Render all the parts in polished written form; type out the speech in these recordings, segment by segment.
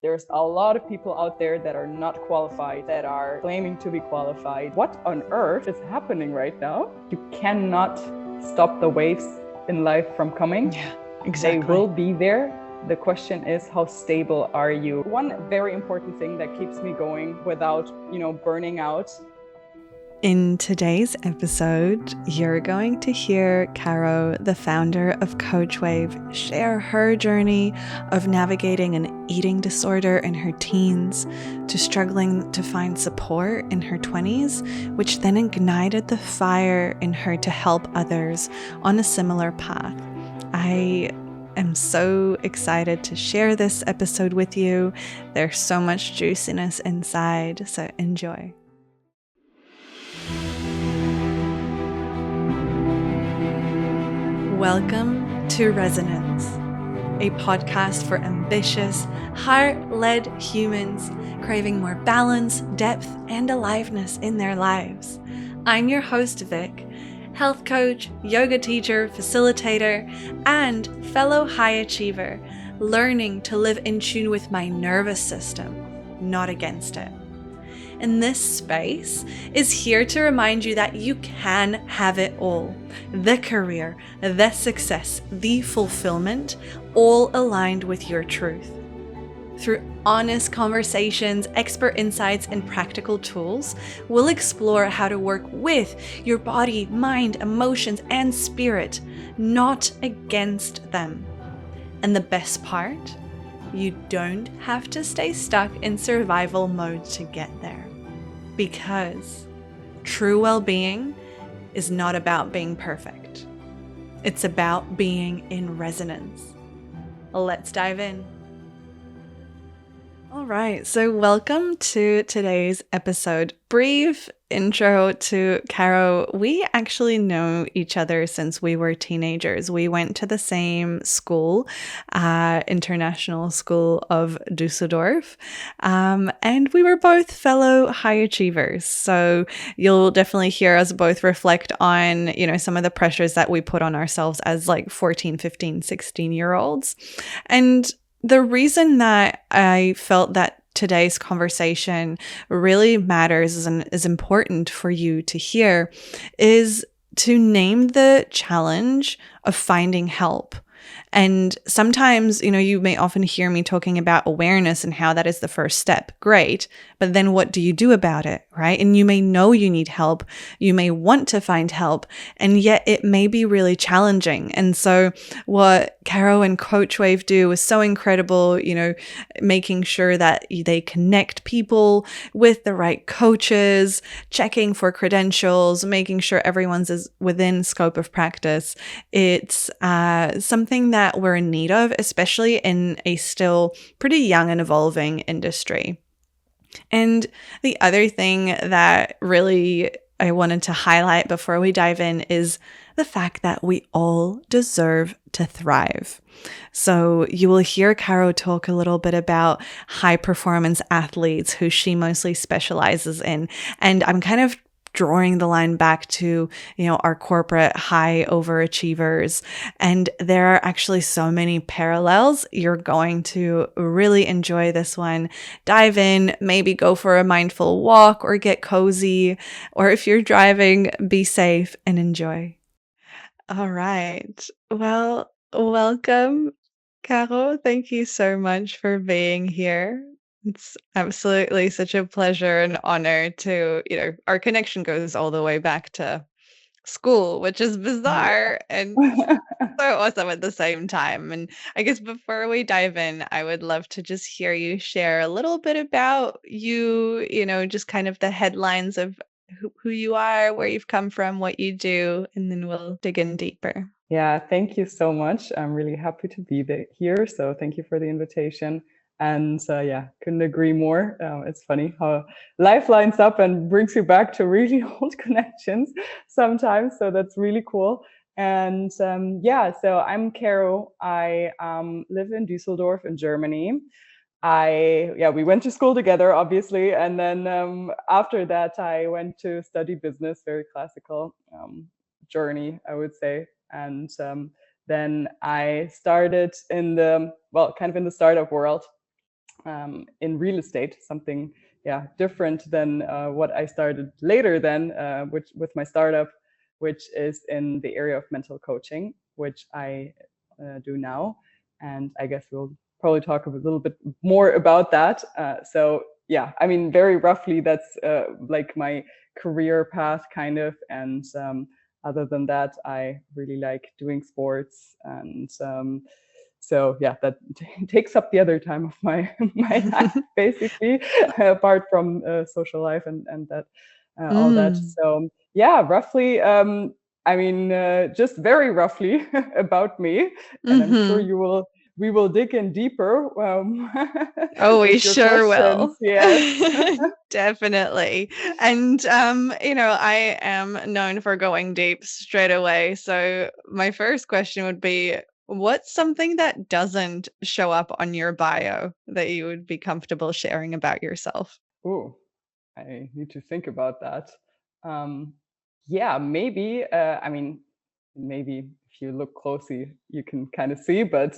There's a lot of people out there that are not qualified, that are claiming to be qualified. What on earth is happening right now? You cannot stop the waves in life from coming. Yeah, They exactly. will be there. The question is, how stable are you? One very important thing that keeps me going without, burning out. In today's episode, you're going to hear Caro, the founder of Coach Wave, share her journey of navigating an eating disorder in her teens to struggling to find support in her 20s, which then ignited the fire in her to help others on a similar path. I am so excited to share this episode with you. There's so much juiciness inside, so enjoy. Welcome to Resonance, a podcast for ambitious, heart-led humans craving more balance, depth, and aliveness in their lives. I'm your host, Vic, health coach, yoga teacher, facilitator, and fellow high achiever, learning to live in tune with my nervous system, not against it. And this space is here to remind you that you can have it all. The career, the success, the fulfillment, all aligned with your truth. Through honest conversations, expert insights, and practical tools, we'll explore how to work with your body, mind, emotions, and spirit, not against them. And the best part, you don't have to stay stuck in survival mode to get there. Because true well-being is not about being perfect. It's about being in resonance. Let's dive in. All right, so welcome to today's episode. Brief intro to Caro. We actually know each other since we were teenagers. We went to the same school, International School of Dusseldorf, and we were both fellow high achievers. So you'll definitely hear us both reflect on, some of the pressures that we put on ourselves as like 14, 15, 16-year-olds. And the reason that I felt that today's conversation really matters and is important for you to hear is to name the challenge of finding help. And sometimes, you may often hear me talking about awareness and how that is the first step. Great. But then what do you do about it, right? And you may know you need help. You may want to find help, and yet it may be really challenging. And so what Caro and Coach Wave do is so incredible, making sure that they connect people with the right coaches, checking for credentials, making sure everyone's is within scope of practice. It's something that we're in need of, especially in a still pretty young and evolving industry. And the other thing that really I wanted to highlight before we dive in is the fact that we all deserve to thrive. So you will hear Caro talk a little bit about high performance athletes who she mostly specializes in. And I'm kind of drawing the line back to, our corporate high overachievers. And there are actually so many parallels. You're going to really enjoy this one. Dive in, maybe go for a mindful walk or get cozy. Or if you're driving, be safe and enjoy. All right. Well, welcome, Caro. Thank you so much for being here. It's absolutely such a pleasure and honor to, our connection goes all the way back to school, which is bizarre and so awesome at the same time. And I guess before we dive in, I would love to just hear you share a little bit about you, just kind of the headlines of who you are, where you've come from, what you do, and then we'll dig in deeper. Yeah, thank you so much. I'm really happy to be here. So thank you for the invitation. And yeah, couldn't agree more. It's funny how life lines up and brings you back to really old connections sometimes. So that's really cool. And yeah, so I'm Caro. I live in Düsseldorf in Germany. We went to school together, obviously. And then after that, I went to study business, very classical journey, I would say. And then I started in the startup world. in real estate, something different than what I started later then, which with my startup, which is in the area of mental coaching, which I do now. And I guess we'll probably talk a little bit more about that. So yeah, I mean, very roughly, that's like my career path kind of. And other than that, I really like doing sports. And so yeah, that takes up the other time of my life, basically, apart from social life and that all that. Mm. So yeah, roughly. I mean, just very roughly about me, and I'm sure Mm-hmm. we will dig in deeper Oh, we with your sure questions. will. Yes. Definitely. And I am known for going deep straight away. So my first question would be, what's something that doesn't show up on your bio that you would be comfortable sharing about yourself? Oh, I need to think about that. Um, yeah, maybe. I mean, maybe if you look closely, you can kind of see, but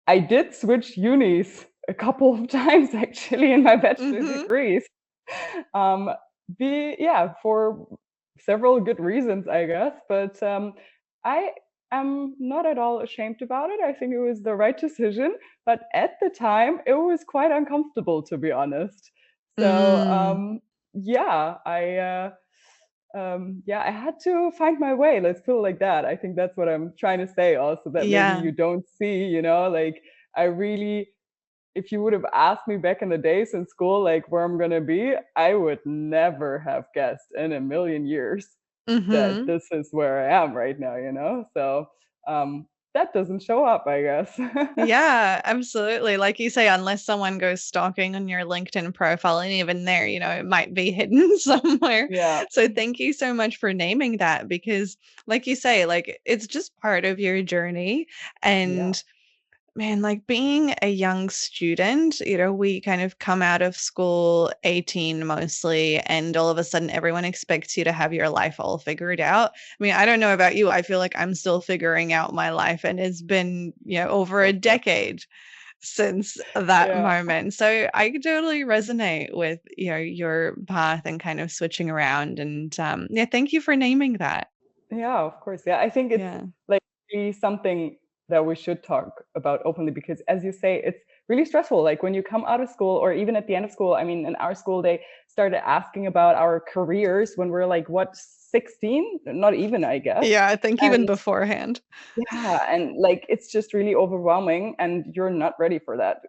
I did switch unis a couple of times actually in my bachelor Mm-hmm. degrees. Um, for several good reasons, I guess. But I am not at all ashamed about it. I think it was the right decision. But at the time, it was quite uncomfortable, to be honest. So Mm. I had to find my way. Let's put it like that. I think that's what I'm trying to say. Also, that maybe Yeah. you don't see. Like I really, if you would have asked me back in the days in school, like where I'm gonna be, I would never have guessed in a million years that Mm-hmm. this is where I am right now. So that doesn't show up, I guess. Yeah, absolutely. Like you say, unless someone goes stalking on your LinkedIn profile, and even there, it might be hidden somewhere. Yeah, So thank you so much for naming that because, like you say, like it's just part of your journey. yeah, And man, like being a young student, we kind of come out of school 18 mostly, and all of a sudden everyone expects you to have your life all figured out. I mean, I don't know about you. I feel like I'm still figuring out my life, and it's been, over a love that. decade since that Yeah, moment. So I could totally resonate with, your path and kind of switching around. And yeah, thank you for naming that. yeah, of course. Yeah, I think it's Yeah. like really something that we should talk about openly because, as you say, it's really stressful. Like when you come out of school, or even at the end of school. I mean, in our school, they started asking about our careers when we're like, what, 16? Not even, I guess. Yeah, I think even And beforehand. yeah, and like it's just really overwhelming, and you're not ready for that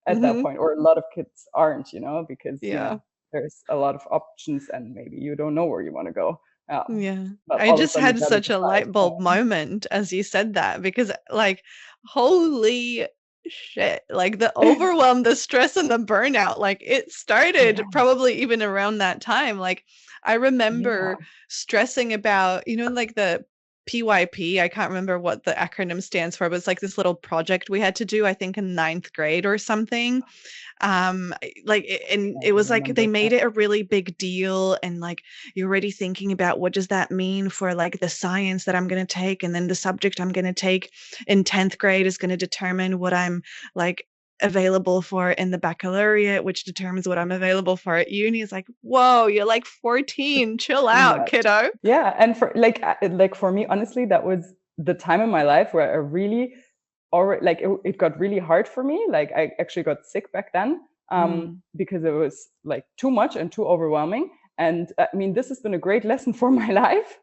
at that Hmm. point, or a lot of kids aren't, because Yeah. there's a lot of options, and maybe you don't know where you want to go. Yeah, Yeah. but I all of a just sudden you had got to such a decide. light bulb moment as you said that because like holy shit, like the overwhelm, the stress and the burnout, like it started Yeah, probably even around that time. Like I yeah, remember stressing about, like the PYP, I can't remember what the acronym stands for, but it's like this little project we had to do, I think in ninth grade or something. And yeah, it I was like they remember made that. it a really big deal, and like you're already thinking about what does that mean for like the science that I'm going to take, and then the subject I'm going to take in 10th grade is going to determine what I'm like available for in the baccalaureate, which determines what I'm available for at uni. It's like, whoa, you're like 14, chill Too out, much. kiddo. Yeah, and for like for me, honestly, that was the time in my life where I really already like it got really hard for me. Like I actually got sick back then Mm. because it was like too much and too overwhelming. And I mean, this has been a great lesson for my life.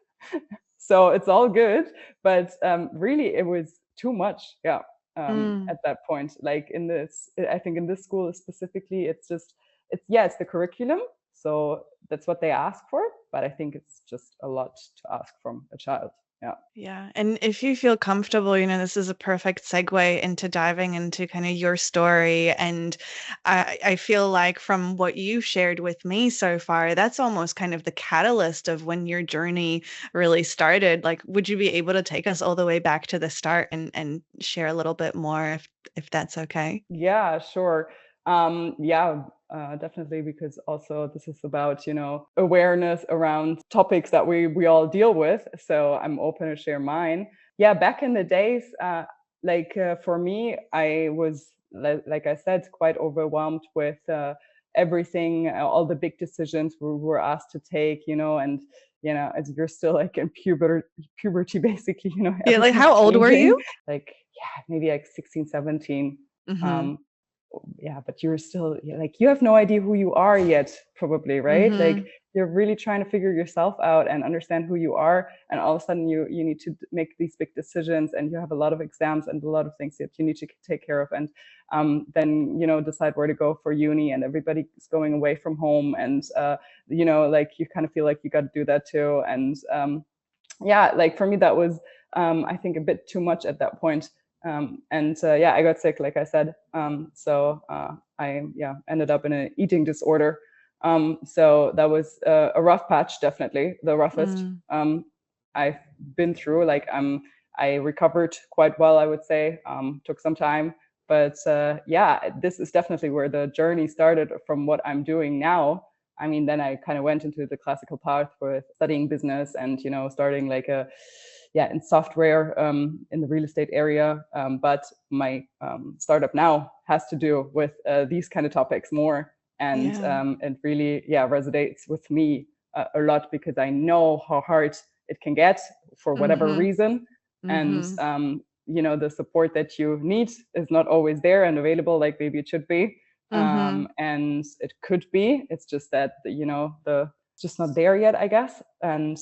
So it's all good, but really, it was too much. Yeah, Mm. at that point, like I think in this school specifically, it's the curriculum. So that's what they ask for, but I think it's just a lot to ask from a child. Yeah. Yeah. And if you feel comfortable, this is a perfect segue into diving into kind of your story. And I feel like from what you've shared with me so far, that's almost kind of the catalyst of when your journey really started. Like, would you be able to take us all the way back to the start and share a little bit more if that's okay? Yeah, sure. Definitely, because also this is about, awareness around topics that we all deal with. So I'm open to share mine. Yeah, back in the days, for me, I was like I said, quite overwhelmed with everything, all the big decisions we were asked to take, and as you're still like in puberty basically, Yeah, like everything's how old were changing. you? Like, yeah, maybe like 16, 17. Mm-hmm. um yeah, but you're still, like, you have no idea who you are yet, probably, right? Like, Mm-hmm. you're really trying to figure yourself out and understand who you are, and all of a sudden you need to make these big decisions, and you have a lot of exams and a lot of things that you need to take care of, and then decide where to go for uni, and everybody's going away from home, and like, you kind of feel like you got to do that too. And yeah, like, for me that was I think a bit too much at that point. And yeah, I got sick, like I said. So I ended up in an eating disorder. So that was a rough patch, definitely the roughest Mm. I've been through. Like, I recovered quite well, I would say. Took some time, but yeah, this is definitely where the journey started from what I'm doing now. I mean, then I kind of went into the classical path with studying business and, starting like in software, in the real estate area. But my startup now has to do with these kind of topics more. And Yeah. it really, resonates with me a lot, because I know how hard it can get for whatever Mm-hmm. reason. And, Mm-hmm. the support that you need is not always there and available like maybe it should be. Mm-hmm. And it could be, it's just that, the just not there yet, I guess. And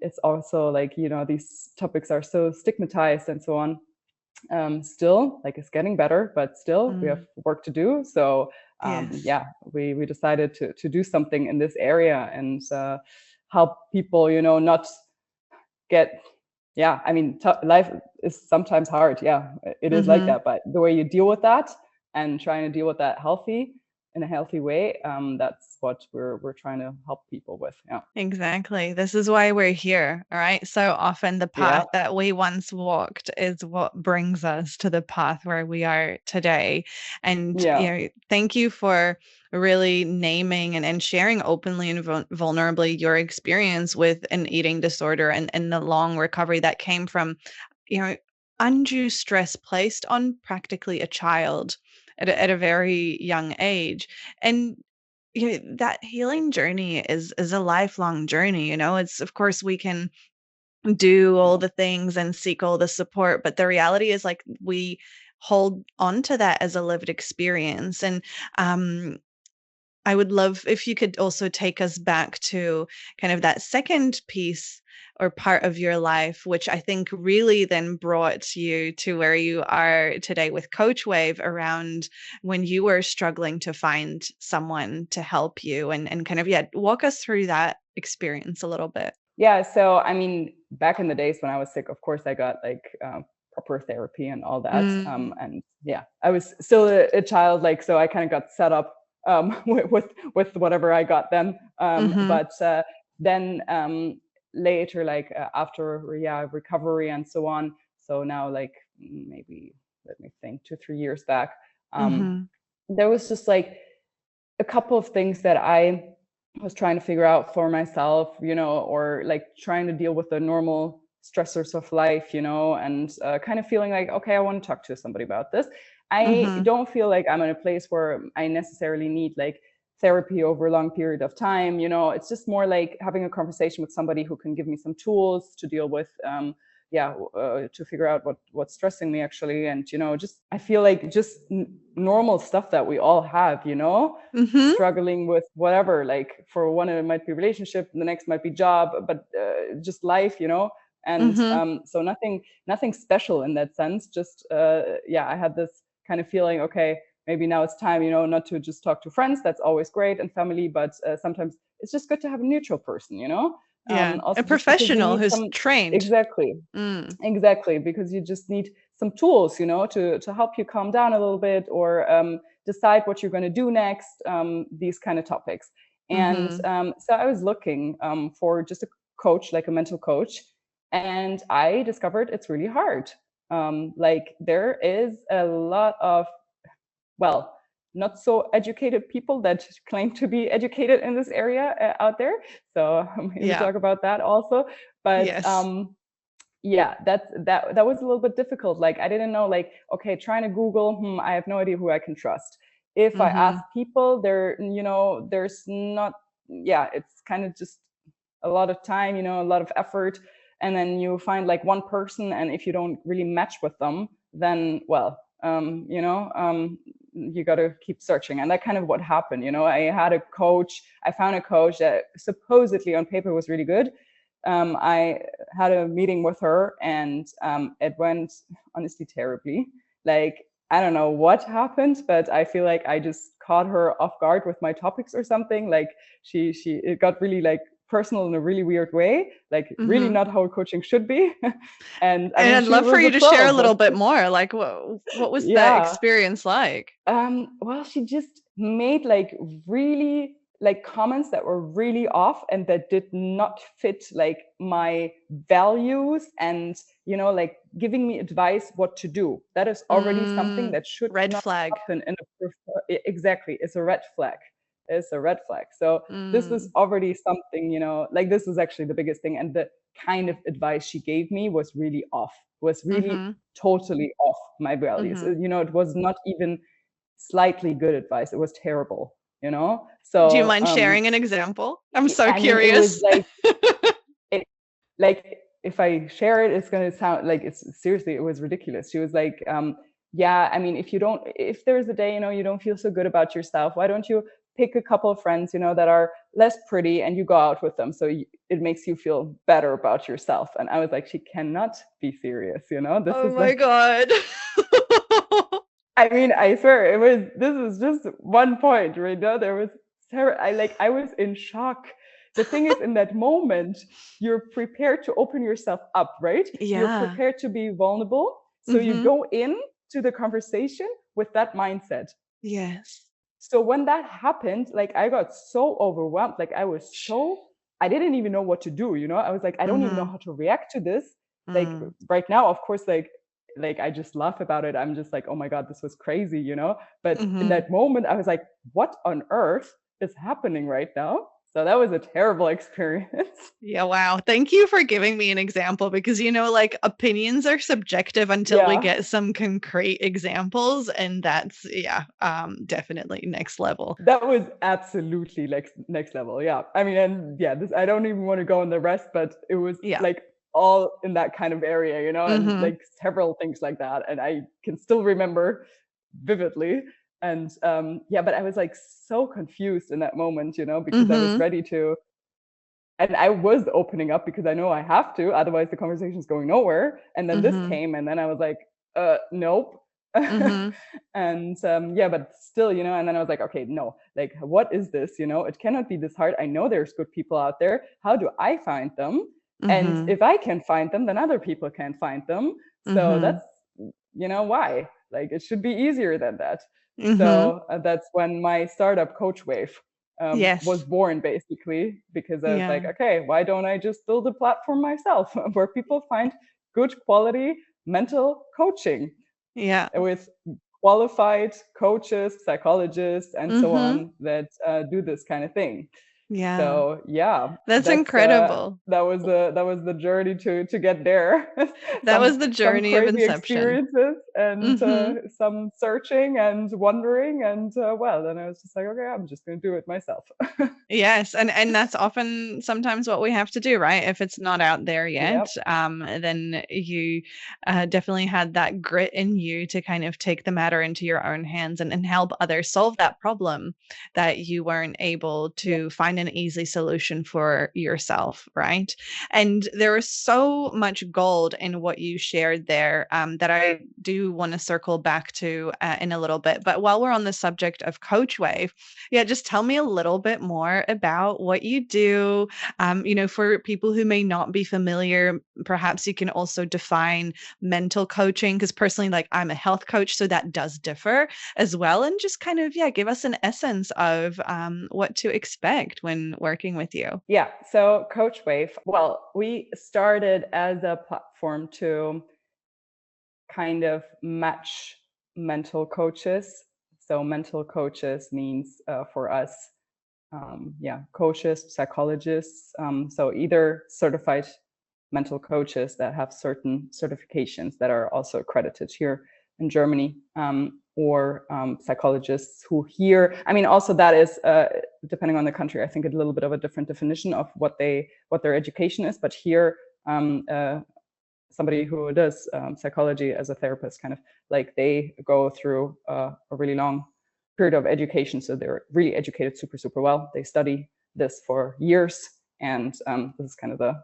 it's also like, these topics are so stigmatized and so on. Still, like, it's getting better, but still we have Mm. work to do. So Yes. yeah, we decided to do something in this area, and help people, not get, I mean, life is sometimes hard. Yeah, it is like Mm-hmm. that. But the way you deal with that, and trying to deal with that in a healthy way, that's what we're trying to help people with. Yeah. Exactly. This is why we're here. All right. So often the Yeah. path that we once walked is what brings us to the path where we are today. And, Yeah. thank you for really naming and sharing openly and vulnerably your experience with an eating disorder and the long recovery that came from, you know, undue stress placed on practically a child at a very young age. And that healing journey is a lifelong journey. It's, of course, we can do all Yeah. the things and seek all the support, but the reality is, like, we hold on to that as a lived experience. And um I would love if you could also take us back to kind of that second piece or part of your life, which I think really then brought you to where you are today with Coach Wave, around when you were struggling to find someone to help you, and kind of, walk us through that experience a little bit. Yeah. So, I mean, back in the days when I was sick, of course, I got like proper therapy and all that. Mm, And yeah, I was still a child, like, so I kind of got set up with whatever I got then. mhm, But then later, like after recovery and so on. So now, like, maybe, let me think, 2, 3 years back, um, mhm, there was just like a couple of things that I was trying to figure out for myself, or like trying to deal with the normal stressors of life, and kind of feeling like, okay, I want to talk to somebody about this. I mhm, don't feel like I'm in a place where I necessarily need like therapy over a long period of time. It's just more like having a conversation with somebody who can give me some tools to deal with to figure out what's stressing me actually. And just, I feel like, just normal stuff that we all have, mhm, struggling with whatever. Like, for one it might be relationship, the next might be job, but just life, and mhm. so nothing special in that sense. Just I had this kind of feeling, okay, maybe now it's time, not to just talk to friends, that's always great, and family, but sometimes it's just good to have a neutral person, Yeah, a also just because you professional need who's some. trained. Exactly. Mm, Exactly, because you just need some tools, to help you calm down a little bit, or decide what you're going to do next, these kind of topics. And mhm. so I was looking for just a coach, like a mental coach, and I discovered it's really hard. Like, there is a lot of, well, not so educated people that claim to be educated in this area out there. So maybe Yeah. talk about that also. But Yes. yeah, that was a little bit difficult. Like I didn't know, like, okay, trying to Google, I have no idea who I can trust. If I ask Mm-hmm. people, there's not, yeah, it's kind of just a lot of time, a lot of effort. And then you find like one person, and if you don't really match with them, then, well, you got to keep searching. And that kind of what happened. I found a coach that supposedly on paper was really good. I had a meeting with her, and it went honestly terribly. Like, I don't know what happened, but I feel like I just caught her off guard with my topics or something. Like it got really like personal in a really weird way, like really Mm-hmm. not how coaching should be. And I And mean, I'd she love for was a you to share pro, a but little bit more. Like, what was the yeah. experience like? Well, she just made like really like comments that were really off and that did not fit like my values, and like giving me advice what to do. That is already something that should Red not flag. happen in exactly. It's a red flag. It's a red flag. So this was Mm. already something, like this was actually the biggest thing. And the kind of advice she gave me was really off, was really Mm-hmm. totally off my values. Mm-hmm. It was not even slightly good advice. It was terrible, Do you So, mind sharing an example? I'm so I mean, it was curious. it, like, if I share it, it's going to sound like seriously, it was ridiculous. She was like, yeah, I mean, if there's a day, you don't feel so good about yourself, why don't you pick a couple of friends, that are less pretty, and you go out with them. So it makes you feel better about yourself. And I was like, she cannot be serious. This Oh is my like, God. I mean, I swear this is just one point, right? No, there was I was in shock. The thing is, in that moment, you're prepared to open yourself up, right? You're Yeah. prepared to be vulnerable. So you Mm-hmm. go in to the conversation with that mindset. Yes. So when that happened, like I got so overwhelmed, like I didn't even know what to do, I was like, I don't even know Mm-hmm. how to react to this. Like Mm. right now, of course, like I just laugh about it. I'm just like, oh my God, this was crazy, But in Mm-hmm. that moment, I was like, what on earth is happening right now? So that was a terrible experience. Yeah, wow. Thank you for giving me an example because, like opinions are subjective until we Yeah, get some concrete examples. And that's, yeah, definitely next level. that was absolutely like next level. Yeah. I mean, and yeah, this, I don't even want to go on the rest, but it was Yeah. like all in that kind of area, and Mm-hmm. like several things like that. And I can still remember vividly. And yeah, but I was like so confused in that moment, because I was Mm-hmm. ready to, and I was opening up because I know I have to, otherwise the conversation is going nowhere. And then this Mm-hmm. came, and then I was like, nope. Mm-hmm. And yeah, but still, and then I was like, okay, no, like, what is this? It cannot be this hard. I know there's good people out there. How do I find them? And Mm-hmm. if I can find them, then other people can find them. So Mm-hmm. that's, why? Like, it should be easier than that. Mm-hmm. So that's when my startup Coach Wave was Yes. born, basically, because I was like, Yeah. okay, why don't I just build a platform myself where people find good quality mental coaching Yeah. with qualified coaches, psychologists, and so Mm-hmm. on that do this kind of thing. Yeah. So yeah, That's incredible. that was the journey to get there. That was the Some journey of crazy inception. experiences, and Mm-hmm. some searching and wondering, and well, then I was just like, okay, I'm just going to do it myself. Yes, and that's often sometimes what we have to do, right? If it's not out there yet, Yep. then you definitely had that grit in you to kind of take the matter into your own hands and help others solve that problem that you weren't able Yeah. to find an easy solution for yourself, right? And there is so much gold in what you shared there that I do want to circle back to in a little bit. But while we're on the subject of Coach Wave, yeah, just tell me a little bit more about what you do. For people who may not be familiar, perhaps you can also define mental coaching, because personally, like I'm a health coach, so that does differ as well. And just kind of, yeah, give us an essence of what to expect when working with you. Yeah. So Coach Wave, well, we started as a platform to kind of match mental coaches. So mental coaches means for us, yeah, coaches, psychologists. So either certified mental coaches that have certain certifications that are also accredited here in Germany, or psychologists who here, I mean, also that is depending on the country, I think a little bit of a different definition of what their education is. But here, somebody who does psychology as a therapist, kind of like they go through a really long period of education. So they're really educated super well. They study this for years, and this is kind of the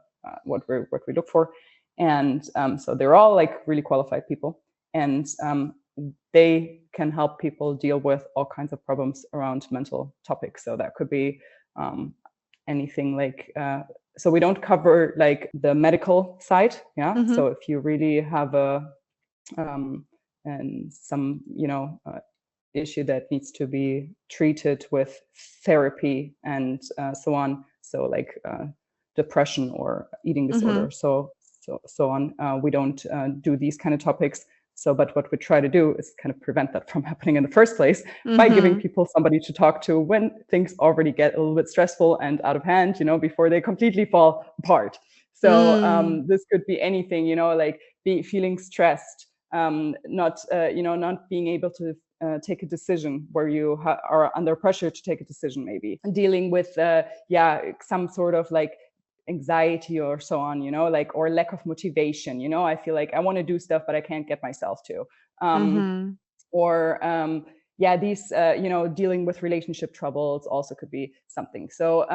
what we look for. And so they're all like really qualified people, and they can help people deal with all kinds of problems around mental topics. So that could be anything like so we don't cover like the medical side, yeah. Mm-hmm. So if you really have a and some issue that needs to be treated with therapy and so on, so like depression or eating disorder, so on, we don't do these kind of topics. So, but what we try to do is kind of prevent that from happening in the first place by giving people somebody to talk to when things already get a little bit stressful and out of hand, before they completely fall apart. So this could be anything, like feeling stressed, not being able to take a decision where you are under pressure to take a decision, maybe, and dealing with some sort of like anxiety or so on, like, or lack of motivation. I feel like I want to do stuff but I can't get myself to, or these dealing with relationship troubles also could be something. So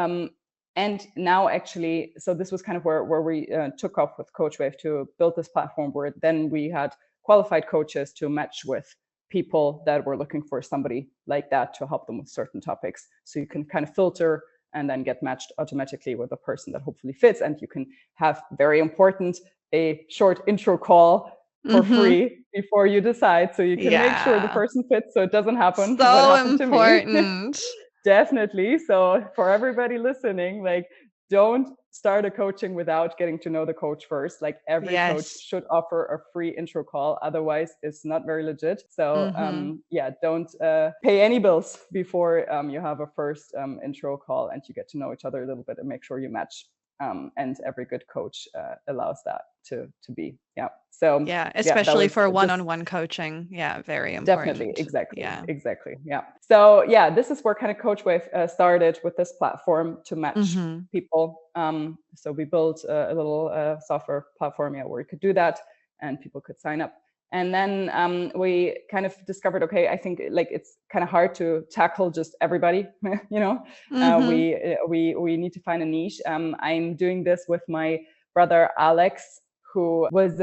and now actually, so this was kind of where we took off with CoachWave to build this platform, where then we had qualified coaches to match with people that were looking for somebody like that to help them with certain topics. So you can kind of filter and then get matched automatically with a person that hopefully fits. And you can have, very important, a short intro call for free before you decide. So you can make sure the person fits, so it doesn't happen. So important. Definitely. So for everybody listening, like, don't start a coaching without getting to know the coach first. Like, every coach should offer a free intro call. Otherwise, it's not very legit. So don't pay any bills before you have a first intro call and you get to know each other a little bit and make sure you match. And every good coach allows that to be. So especially for one-on-one coaching. Very important. Definitely. Exactly. So this is where kind of CoachWave started, with this platform to match people. So we built a little software platform where you could do that and people could sign up. And then we kind of discovered, okay, I think like it's kind of hard to tackle just everybody, we need to find a niche. I'm doing this with my brother, Alex, who was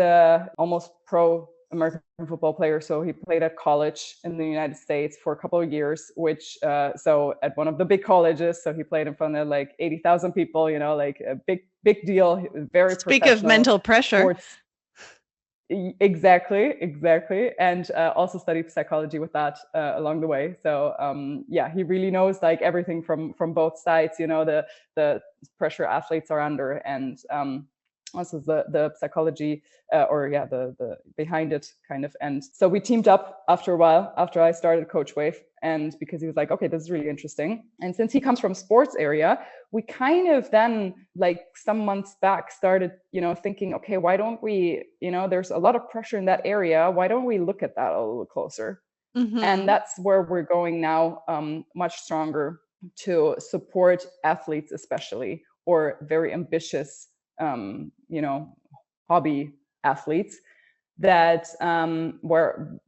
almost pro American football player. So he played at college in the United States for a couple of years, which so at one of the big colleges. So he played in front of like 80,000 people, like a big deal. Very Speak of mental pressure. Sports. Exactly. And also studied psychology with that along the way. So he really knows like everything from both sides, the pressure athletes are under, and also the psychology the behind it kind of. And so we teamed up after a while, after I started CoachWave, and because he was like, okay, this is really interesting. And since he comes from sports area, we kind of then, like some months back, started thinking, okay, why don't we, there's a lot of pressure in that area, why don't we look at that a little closer? And that's where we're going now, much stronger, to support athletes, especially, or very ambitious hobby athletes, that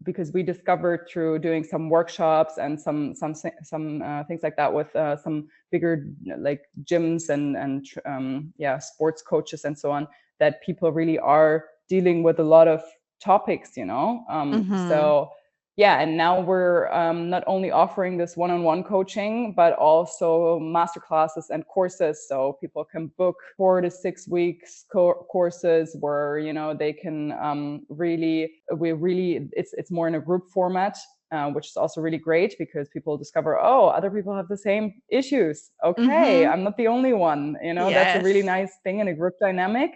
because we discovered through doing some workshops and some things like that with some bigger like gyms and sports coaches and so on, that people really are dealing with a lot of topics, so and now we're not only offering this one-on-one coaching, but also masterclasses and courses. So people can book 4 to 6 weeks courses where, they can it's more in a group format, which is also really great, because people discover, oh, other people have the same issues. Okay, I'm not the only one. That's a really nice thing in a group dynamic.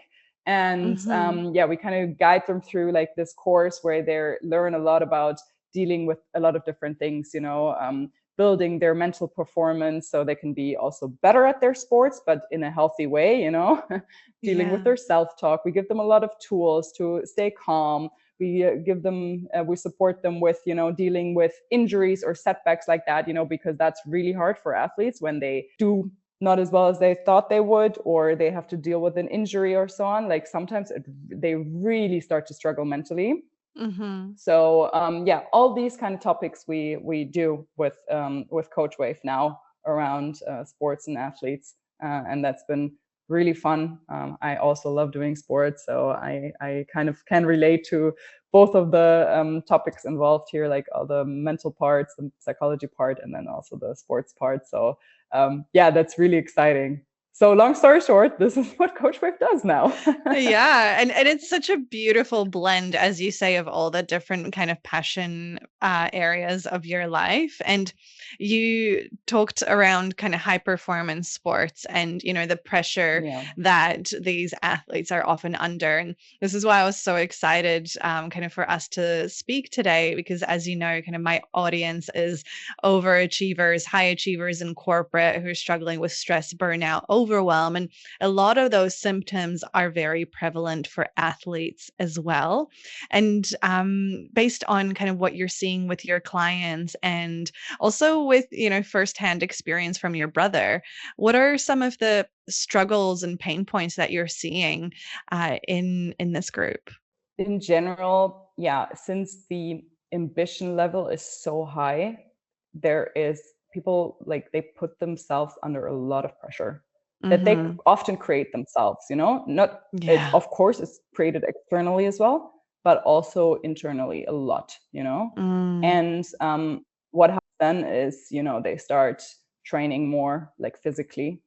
And we kind of guide them through like this course where they learn a lot about dealing with a lot of different things, building their mental performance so they can be also better at their sports, but in a healthy way, dealing with Yeah. their self-talk. We give them a lot of tools to stay calm. We support them with, dealing with injuries or setbacks like that, because that's really hard for athletes when they do not as well as they thought they would, or they have to deal with an injury or so on. Like sometimes they really start to struggle mentally. Mm-hmm. So all these kind of topics we do with Coach Wave now around sports and athletes, and that's been really fun. I also love doing sports, so I kind of can relate to both of the topics involved here, like all the mental parts, the psychology part, and then also the sports part. So that's really exciting. So long story short, this is what Coach Wave does now. Yeah, and it's such a beautiful blend, as you say, of all the different kind of passion areas of your life. And you talked around kind of high performance sports and, the pressure Yeah. that these athletes are often under. And this is why I was so excited kind of for us to speak today, because as you know, kind of my audience is overachievers, high achievers in corporate who are struggling with stress, burnout, overwhelm. And a lot of those symptoms are very prevalent for athletes as well. And based on kind of what you're seeing with your clients and also with, firsthand experience from your brother, what are some of the struggles and pain points that you're seeing in this group? In general, since the ambition level is so high, there is people like they put themselves under a lot of pressure that they Mm-hmm. often create themselves, not it, Yeah. of course it's created externally as well, but also internally a lot, Mm. and what happens then is, they start training more like physically,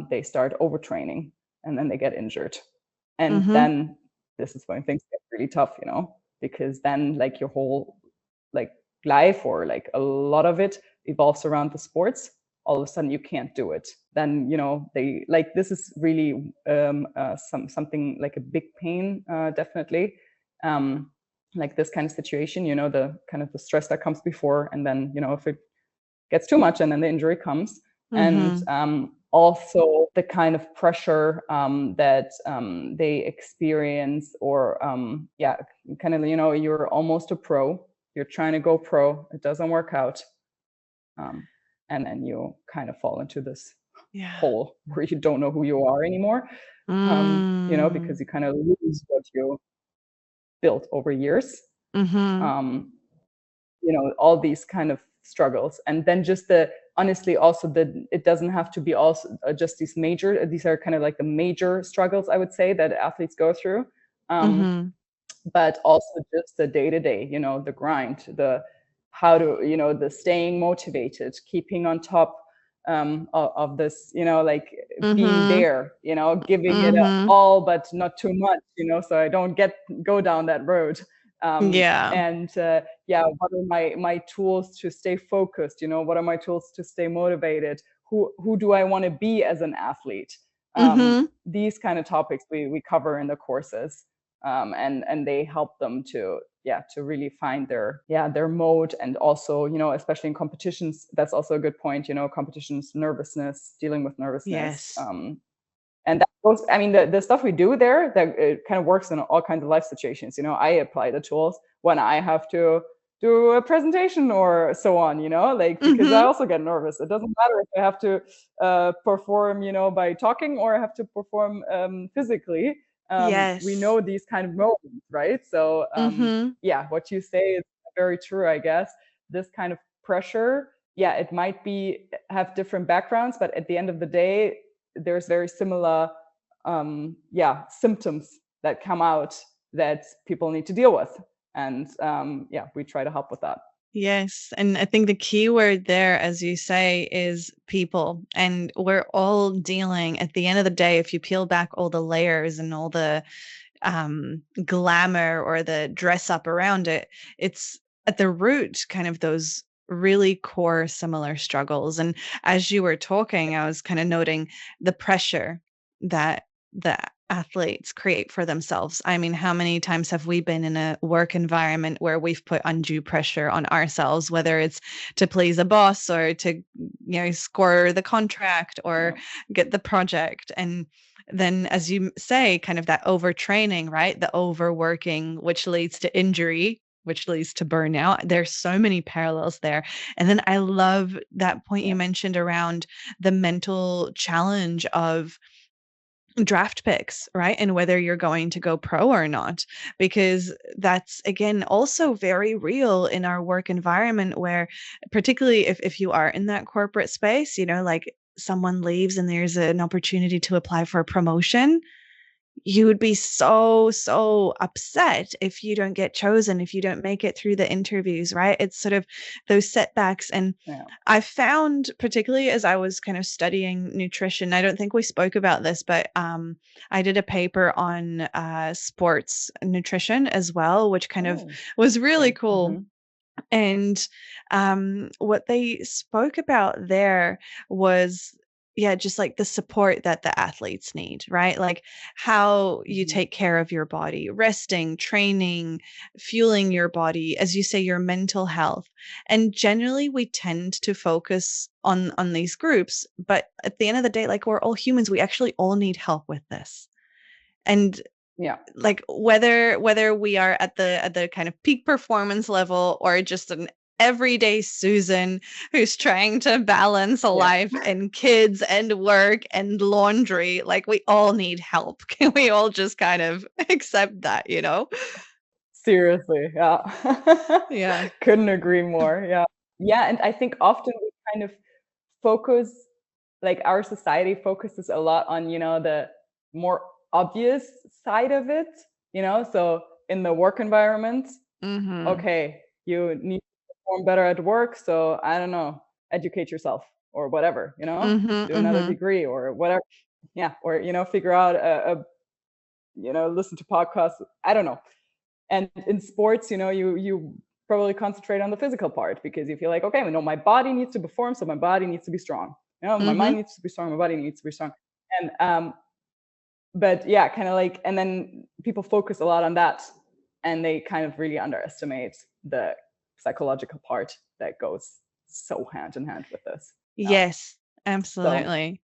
they start overtraining, and then they get injured, and Mm-hmm. then this is when things get really tough, because then like your whole like life, or like a lot of it evolves around the sports. All of a sudden you can't do it. Then, they like, this is really something like a big pain, definitely. Like this kind of situation, the kind of the stress that comes before, and then, if it gets too much and then the injury comes. And Mm-hmm. also the kind of pressure that they experience, or kind of, you're almost a pro, you're trying to go pro, it doesn't work out, and then you kind of fall into this Yeah. hole where you don't know who you are anymore, Mm. because you kind of lose what you built over years. Mm-hmm. um, all these kind of struggles. And then just the honestly also the it doesn't have to be also just these are kind of like the major struggles, I would say, that athletes go through, Mm-hmm. but also just the day-to-day, the grind, the how to, the staying motivated, keeping on top of this, like being Mm-hmm. there, giving it Mm-hmm. all but not too much, so I don't go down that road. Yeah. And what are my tools to stay focused, what are my tools to stay motivated, who do I want to be as an athlete? Mm-hmm. These kind of topics we cover in the courses, and they help them to really find their mode. And also, especially in competitions, that's also a good point, competitions, nervousness, dealing with nervousness, Yes. and that goes, I mean, the stuff we do there, that it kind of works in all kinds of life situations. I apply the tools when I have to do a presentation or so on, like, because I Mm-hmm. also get nervous. It doesn't matter if I have to perform, by talking, or I have to perform physically. We Yes. know these kind of moments, right? So Mm-hmm. what you say is very true, I guess. This kind of pressure, it might be have different backgrounds, but at the end of the day, there's very similar symptoms that come out that people need to deal with. And we try to help with that. Yes. And I think the key word there, as you say, is people. And we're all dealing at the end of the day, if you peel back all the layers and all the glamour or the dress up around it, it's at the root kind of those really core similar struggles. And as you were talking, I was kind of noting the pressure that the athletes create for themselves? I mean, how many times have we been in a work environment where we've put undue pressure on ourselves, whether it's to please a boss or to, score the contract or Yeah. get the project? And then, as you say, kind of that overtraining, right? The overworking, which leads to injury, which leads to burnout. There's so many parallels there. And then I love that point you Yeah. mentioned around the mental challenge of draft picks, right? And whether you're going to go pro or not, because that's again also very real in our work environment, where particularly if you are in that corporate space, like someone leaves and there's an opportunity to apply for a promotion, you would be so, so upset if you don't get chosen, if you don't make it through the interviews, right? It's sort of those setbacks. And Yeah. I found, particularly as I was kind of studying nutrition, I don't think we spoke about this, but I did a paper on sports nutrition as well, which kind of Oh, was really cool. cool. And what they spoke about there was, yeah, just like the support that the athletes need, right? Like how you Mhm. take care of your body, resting, training, fueling your body, as you say, your mental health. And generally we tend to focus on these groups, but at the end of the day, like we're all humans, we actually all need help with this. And Yeah. like whether we are at the kind of peak performance level or just an everyday Susan who's trying to balance a Yeah. life and kids and work and laundry, like we all need help. Can we all just kind of accept that, Seriously, yeah. Yeah. Couldn't agree more, yeah. Yeah, and I think often we kind of focus like, our society focuses a lot on, the more obvious side of it, So in the work environment, Mhm. okay, you need to perform better at work, so I don't know, educate yourself or whatever, Mhm. Do another Mhm. degree or whatever. Yeah, or, figure out listen to podcasts, I don't know. And in sports, you probably concentrate on the physical part because you feel like, okay, my body needs to perform, so my body needs to be strong. My mind Mhm. needs to be strong, my body needs to be strong. And but yeah, kind of like, and then people focus a lot on that, and they kind of really underestimate the psychological part that goes so hand in hand with this. Yeah. Yes, So absolutely.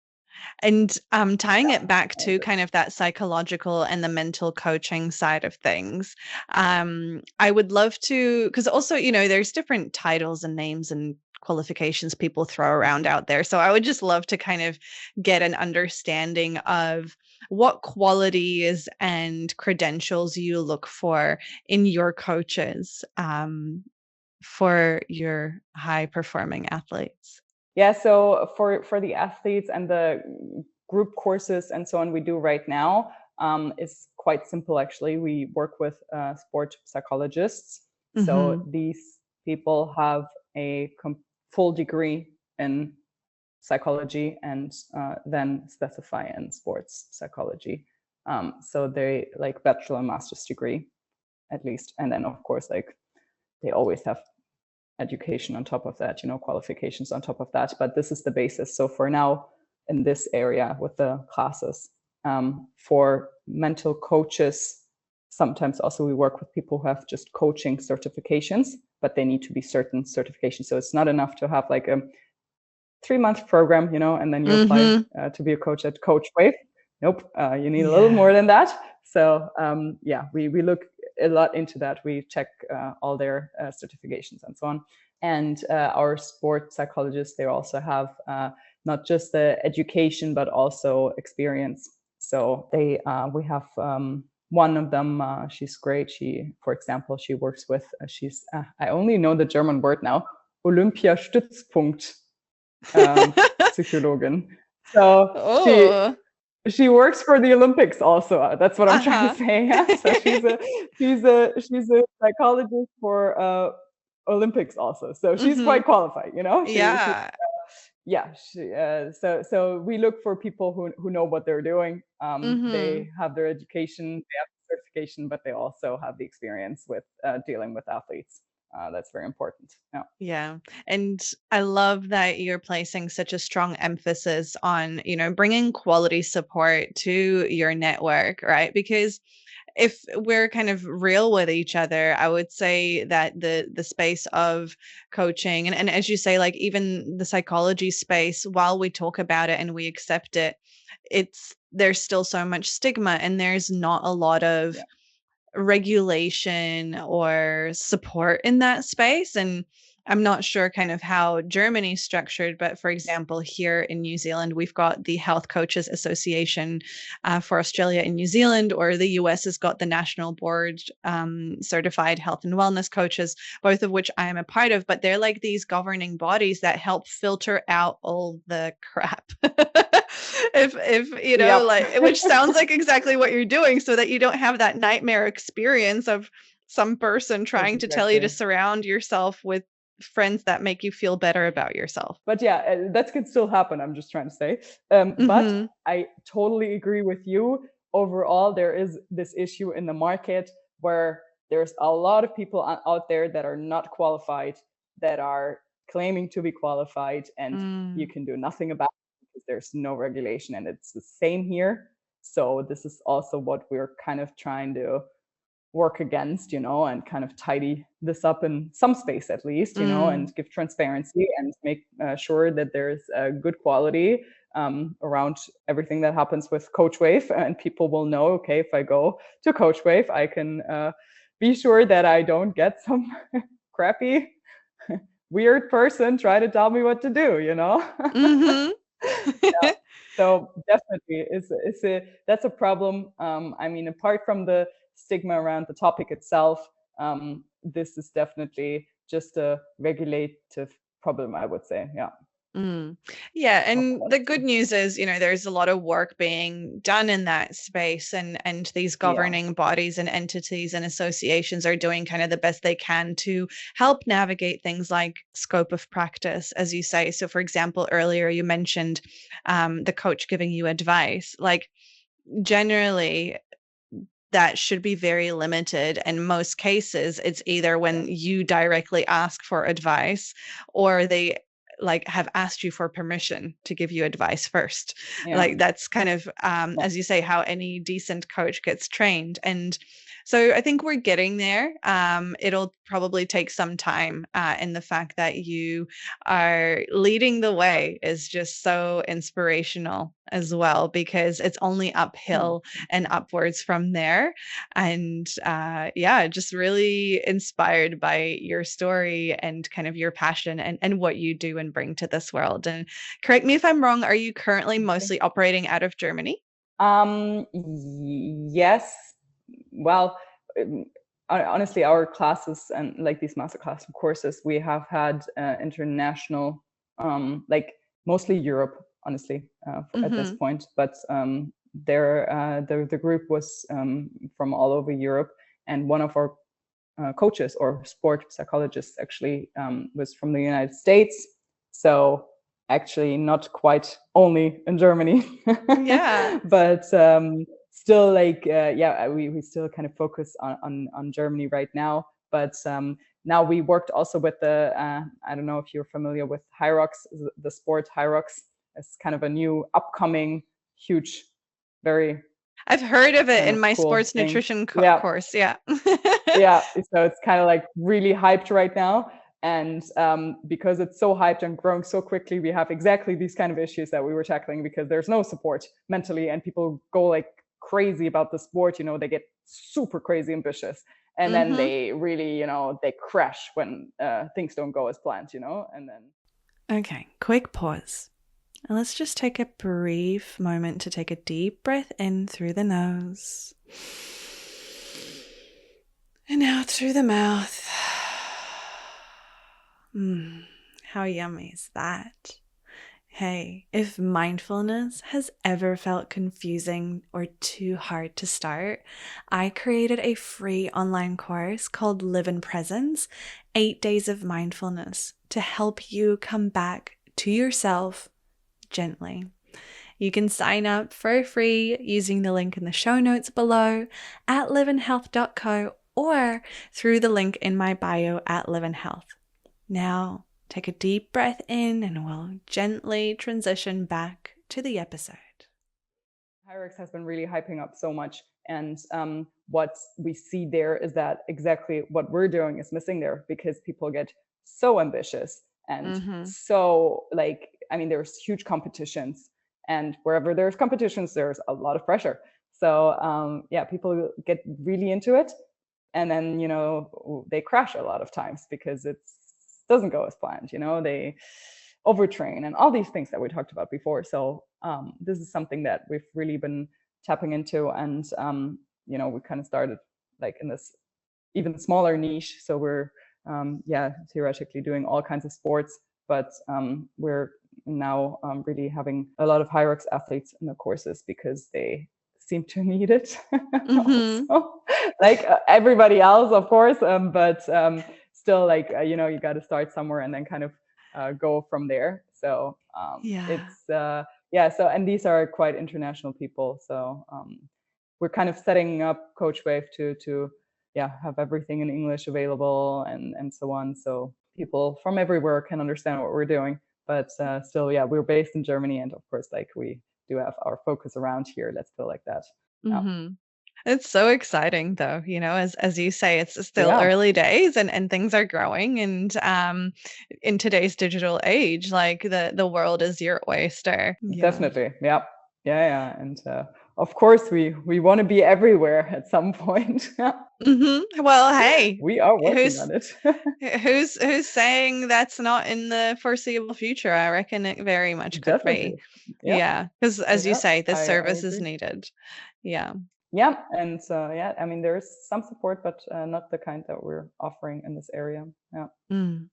And tying it back yeah, to kind of that psychological and the mental coaching side of things, I would love to, because also, there's different titles and names and qualifications people throw around out there. So I would just love to kind of get an understanding of what qualities and credentials you look for in your coaches, for your high performing athletes. yeah, so for the athletes and the group courses and so on we do right now, is quite simple actually. We work with sport psychologists. So Mm-hmm. these people have a full degree in psychology and then specify in sports psychology. So they like bachelor and master's degree at least, and then of course like they always have education on top of that, qualifications on top of that. But this is the basis. So for now, in this area with the classes, for mental coaches, sometimes also we work with people who have just coaching certifications, but they need to be certain certifications. So it's not enough to have like a 3-month program, and then you apply Mm-hmm. to be a coach at Coach Wave. Nope, you need a little Yeah. more than that. So yeah, we look a lot into that. We check all their certifications and so on. And our sport psychologists, they also have not just the education but also experience. So we have one of them. She's great. She, for example, she works with. I only know the German word now. Olympiastützpunkt Psychologin. So Oh. she works for the Olympics also. That's what I'm trying to Uh-huh. say. Yeah. So she's a psychologist for Olympics also. So she's Mhm. quite qualified. She Yeah. yeah. So we look for people who know what they're doing. They Mhm. have their education, they have the certification, but they also have the experience with dealing with athletes. that's very important. Yeah. Yeah. And I love that you're placing such a strong emphasis on, bringing quality support to your network, right? Because if we're kind of real with each other, I would say that the space of coaching and as you say, like even the psychology space, while we talk about it and we accept it, there's still so much stigma and there's not a lot of Yeah. regulation or support in that space. And I'm not sure kind of how Germany's structured, but for example, here in New Zealand, we've got the Health Coaches Association for Australia and New Zealand, or the US has got the National Board Certified Health and Wellness Coaches, both of which I am a part of, but they're like these governing bodies that help filter out all the crap. if Yep. like, which sounds like exactly what you're doing, so that you don't have that nightmare experience of some person trying to tell you to Exactly. surround yourself with friends that make you feel better about yourself. But yeah, that could still happen. I'm just trying to say. But Mm-hmm. I totally agree with you. Overall, there is this issue in the market where there's a lot of people out there that are not qualified, that are claiming to be qualified, and you can do nothing about it because there's no regulation. And it's the same here. So this is also what we're kind of trying to work against, and kind of tidy this up in some space at least, and give transparency and make sure that there's a good quality around everything that happens with Coach Wave, and people will know, okay, if I go to Coach Wave, I can be sure that I don't get some crappy, weird person try to tell me what to do, Mm-hmm. Yeah. So definitely, that's a problem. I mean, apart from the stigma around the topic itself, this is definitely just a regulative problem, I would say. Yeah. Yeah, Of and the good quality. news is, there's a lot of work being done in that space, and these Yeah. governing bodies and entities and associations are doing kind of the best they can to help navigate things like scope of practice, as you say. So, for example, earlier you mentioned the coach giving you advice. Like, generally, that should be very limited. In most cases, it's either Yeah. when you directly ask for advice or they like have asked you for permission to give you advice first. Yeah. Like that's kind of Yeah. as you say, how any decent coach gets trained. And so I think we're getting there. It'll probably take some time, and the fact that you are leading the way is just so inspirational as well, because it's only Oh, uphill and upwards from there. And yeah, just really inspired by your story and kind of your passion and what you do and bring to this world. And correct me if I'm wrong, are you currently okay. mostly operating out of Germany? Yes. Well, um, honestly, our classes and like these masterclass courses, we have had international, like mostly Europe, honestly, at this Mm-hmm. point. But the group was from all over Europe, and one of our coaches or sport psychologists actually was from the United States. So actually not quite only in Germany, Yeah. but still like, yeah, we still kind of focus on Germany right now. But now we worked also with the, I don't know if you're familiar with Hyrox, the sport Hyrox. It's kind of a new upcoming, huge, very I've heard of it kind in of my cool sports thing. nutrition Yeah, course. Yeah. yeah, so it's kind of like really hyped right now, and because it's so hyped and growing so quickly, we have exactly these kind of issues that we were tackling, because there's no support mentally, and people go like crazy about the sport, they get super crazy ambitious, and then Mm-hmm. they really, they crash when things don't go as planned, and then Okay, quick pause. Let's just take a brief moment to take a deep breath in through the nose and out through the mouth. How yummy is that? Hey, if mindfulness has ever felt confusing or too hard to start, I created a free online course called Live in Presence, 8 Days of Mindfulness, to help you come back to yourself gently. You can sign up for free using the link in the show notes below at liveinhealth.co, or through the link in my bio at Live in Health. Now, take a deep breath in and we'll gently transition back to the episode. Hierarchs has been really hyping up so much. And what we see there is that exactly what we're doing is missing there, because people get so ambitious and so there's huge competitions, and wherever there's competitions, there's a lot of pressure. So people get really into it, and then, they crash a lot of times because it doesn't go as planned. They overtrain and all these things that we talked about before. So this is something that we've really been tapping into, and we kind of started like in this even smaller niche. So we're theoretically doing all kinds of sports, but we're now really having a lot of hierarchs athletes in the courses because they seem to need it. Also, like everybody else, of course, but still, you got to start somewhere and then kind of go from there. So so, and these are quite international people. So we're kind of setting up Coach Wave to have everything in English available and so on. So people from everywhere can understand what we're doing. But still, we're based in Germany. And of course, we do have our focus around here. Let's feel like that. It's so exciting, though, as you say, it's still early days and things are growing. And in today's digital age, like the world is your oyster. Definitely. Yeah. And of course, we want to be everywhere at some point. Well, hey, we are working on it. who's saying that's not in the foreseeable future? I reckon it very much could be. Yeah, because as you say, the service is needed. Yeah, and there's some support, but not the kind that we're offering in this area. And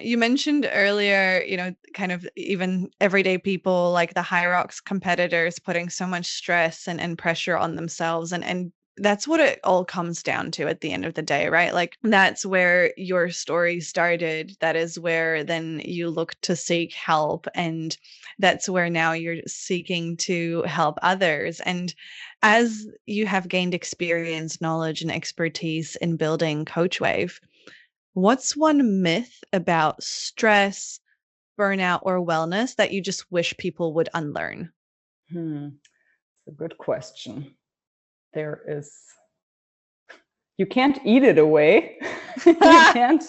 you mentioned earlier, kind of even everyday people like the hierarchs competitors putting so much stress and pressure on themselves, and that's what it all comes down to at the end of the day, right? Like that's where your story started. That is where then you look to seek help, and that's where now you're seeking to help others. And as you have gained experience, knowledge, and expertise in building Coach Wave, what's one myth about stress, burnout, or wellness that you just wish people would unlearn? It's a good question. You can't eat it away. You can't.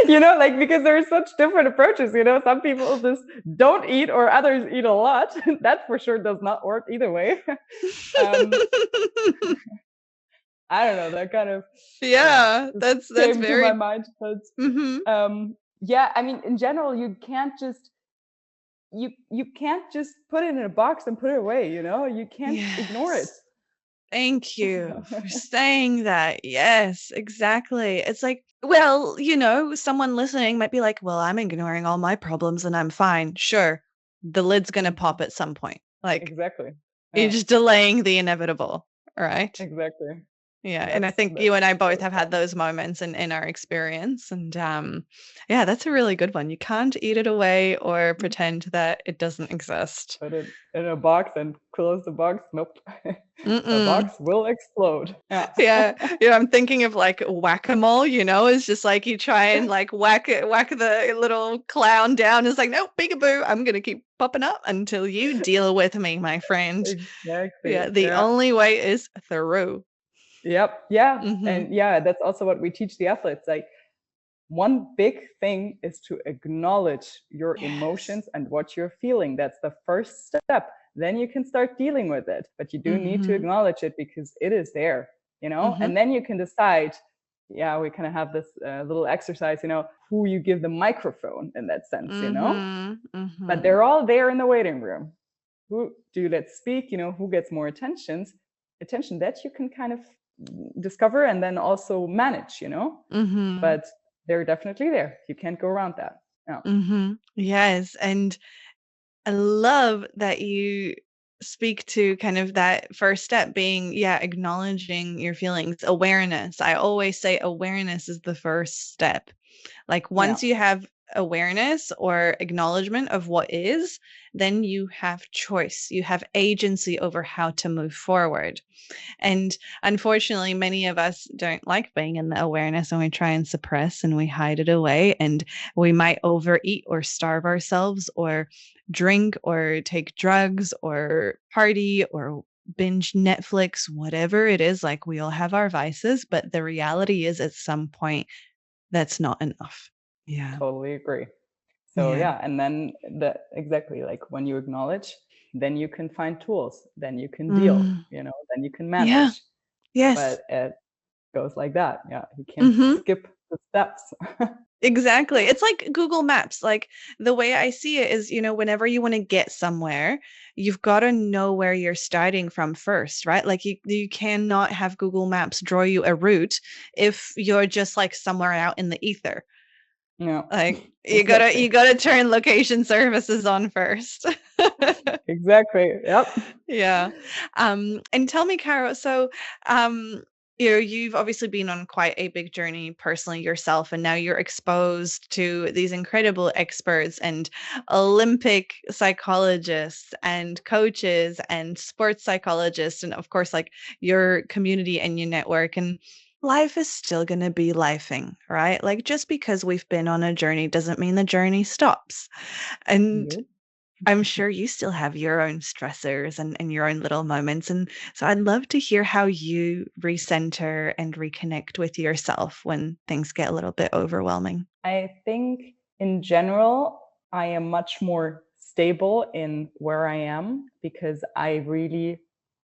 Because there are such different approaches. Some people just don't eat, or others eat a lot. That for sure does not work either way. I don't know, that kind of that's came very to my mind. But in general, you can't just put it in a box and put it away. You can't ignore it. Thank you for saying that. Yes, exactly. It's like, well, someone listening might be like, well, I'm ignoring all my problems and I'm fine. Sure. The lid's going to pop at some point. Like, exactly. You're just delaying the inevitable, right? Exactly. Yeah. And I think you and I both have had those moments in our experience. And that's a really good one. You can't eat it away or pretend that it doesn't exist. Put it in a box and close the box. Nope. The box will explode. I'm thinking of like whack-a-mole, it's just like you try and like whack the little clown down. It's like, nope, peekaboo, I'm going to keep popping up until you deal with me, my friend. Exactly. Yeah. The only way is through. Yep. Yeah. And that's also what we teach the athletes. Like, one big thing is to acknowledge your emotions and what you're feeling. That's the first step. Then you can start dealing with it. But you do need to acknowledge it because it is there, and then you can decide. Yeah, we kind of have this little exercise, who you give the microphone in that sense, But they're all there in the waiting room. Who do you let speak? Who gets more attention that you can kind of discover and then also manage, But they're definitely there. You can't go around that. Yes. And I love that you speak to kind of that first step being, acknowledging your feelings, awareness. I always say awareness is the first step. Like once you have awareness or acknowledgement of what is, then you have choice. You have agency over how to move forward. And unfortunately, many of us don't like being in the awareness, and we try and suppress and we hide it away. And we might overeat or starve ourselves or drink or take drugs or party or binge Netflix, whatever it is. Like, we all have our vices, but the reality is at some point that's not enough. Yeah. Totally agree. So Yeah. yeah, and then exactly, like when you acknowledge, then you can find tools, then you can deal, Mm. then you can Yeah. manage. Yes. But it goes like that. Yeah, you can't Mm-hmm. skip the steps. Exactly. It's like Google Maps. Like, the way I see it is, whenever you want to get somewhere, you've got to know where you're starting from first, right? Like, you cannot have Google Maps draw you a route if you're just like somewhere out in the ether. Yeah, Like, you gotta exactly. you gotta turn location services on first. Exactly. Yep. Yeah. And tell me, Caro, so you've obviously been on quite a big journey personally yourself, and now you're exposed to these incredible experts and Olympic psychologists and coaches and sports psychologists, and of course, like, your community and your network. And life is still going to be lifing, right? Like, just because we've been on a journey doesn't mean the journey stops. And Nope. I'm sure you still have your own stressors and your own little moments. And so I'd love to hear how you recenter and reconnect with yourself when things get a little bit overwhelming. I think in general, I am much more stable in where I am because I really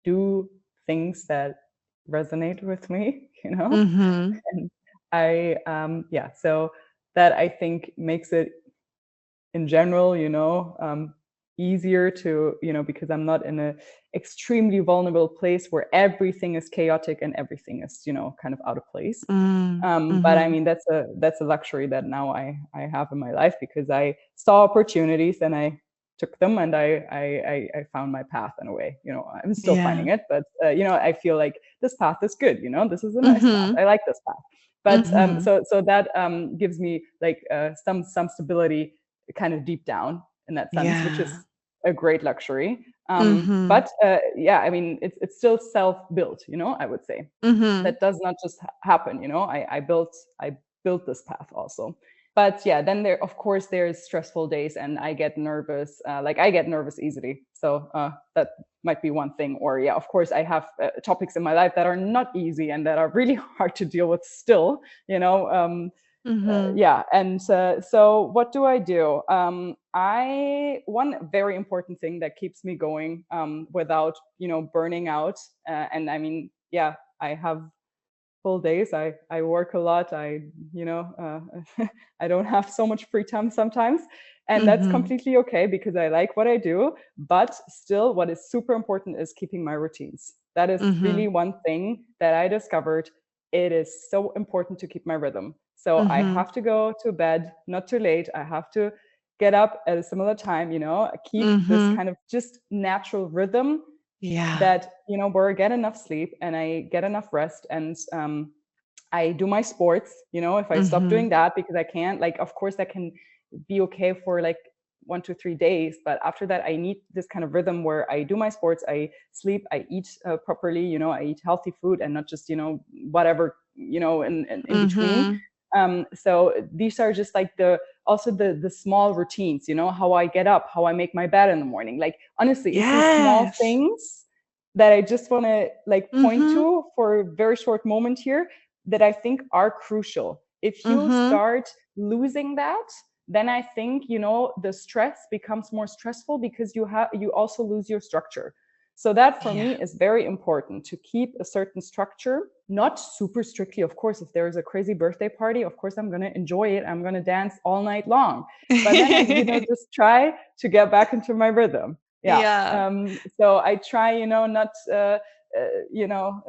do things that resonate with me, Mm-hmm. and yeah, so that I think makes it in general, easier to, because I'm not in a extremely vulnerable place where everything is chaotic and everything is, kind of out of place. But I Mm-hmm. mean, that's a luxury that now I have in my life because I saw opportunities and I took them and I found my path in a way. I'm still Yeah. finding it, but I feel like this path is good. This is a nice path. Mm-hmm. I like this path. But Mm-hmm. so that gives me like some stability kind of deep down in that sense, which Yeah. is a great luxury. Mm-hmm. But yeah, I mean, it's still self-built, I would say. Mm-hmm. That does not just happen, I built this path also. But yeah, then there, of course, there's stressful days and I get nervous. Like I get nervous easily. So that might be one thing. Or yeah, of course, I have topics in my life that are not easy and that are really hard to deal with still, Mm-hmm. yeah, and so what do I do? I one very important thing that keeps me going without burning out, and I mean, yeah, I have full days. I work a lot. I don't have so much free time sometimes, and that's Mm-hmm. completely okay because I like what I do. But still, what is super important is keeping my routines. That is Mm-hmm. really one thing that I discovered. It is so important to keep my rhythm. So I Mm-hmm. have to go to bed not too late. I have to get up at a similar time. Keep this Mm-hmm. kind of just natural rhythm Yeah. that where I get enough sleep and I get enough rest and I do my sports. If I stop Mm-hmm. doing that because I can't, like, of course that can be okay for like 1 to 3 days, but after that I need this kind of rhythm where I do my sports, I sleep, I eat properly, I eat healthy food and not just whatever in between. Mm-hmm. So these are just like the small routines, how I get up, how I make my bed in the morning. Like honestly, it's these small Yes. things that I just want to like point Mm-hmm. to for a very short moment here that I think are crucial. If you Mm-hmm. start losing that, then I think the stress becomes more stressful because you also lose your structure. So that for Yeah. me is very important to keep a certain structure, not super strictly. Of course, if there's a crazy birthday party, of course I'm going to enjoy it. I'm going to dance all night long. But then I, just try to get back into my rhythm. Yeah. Yeah. So I try, not, you know,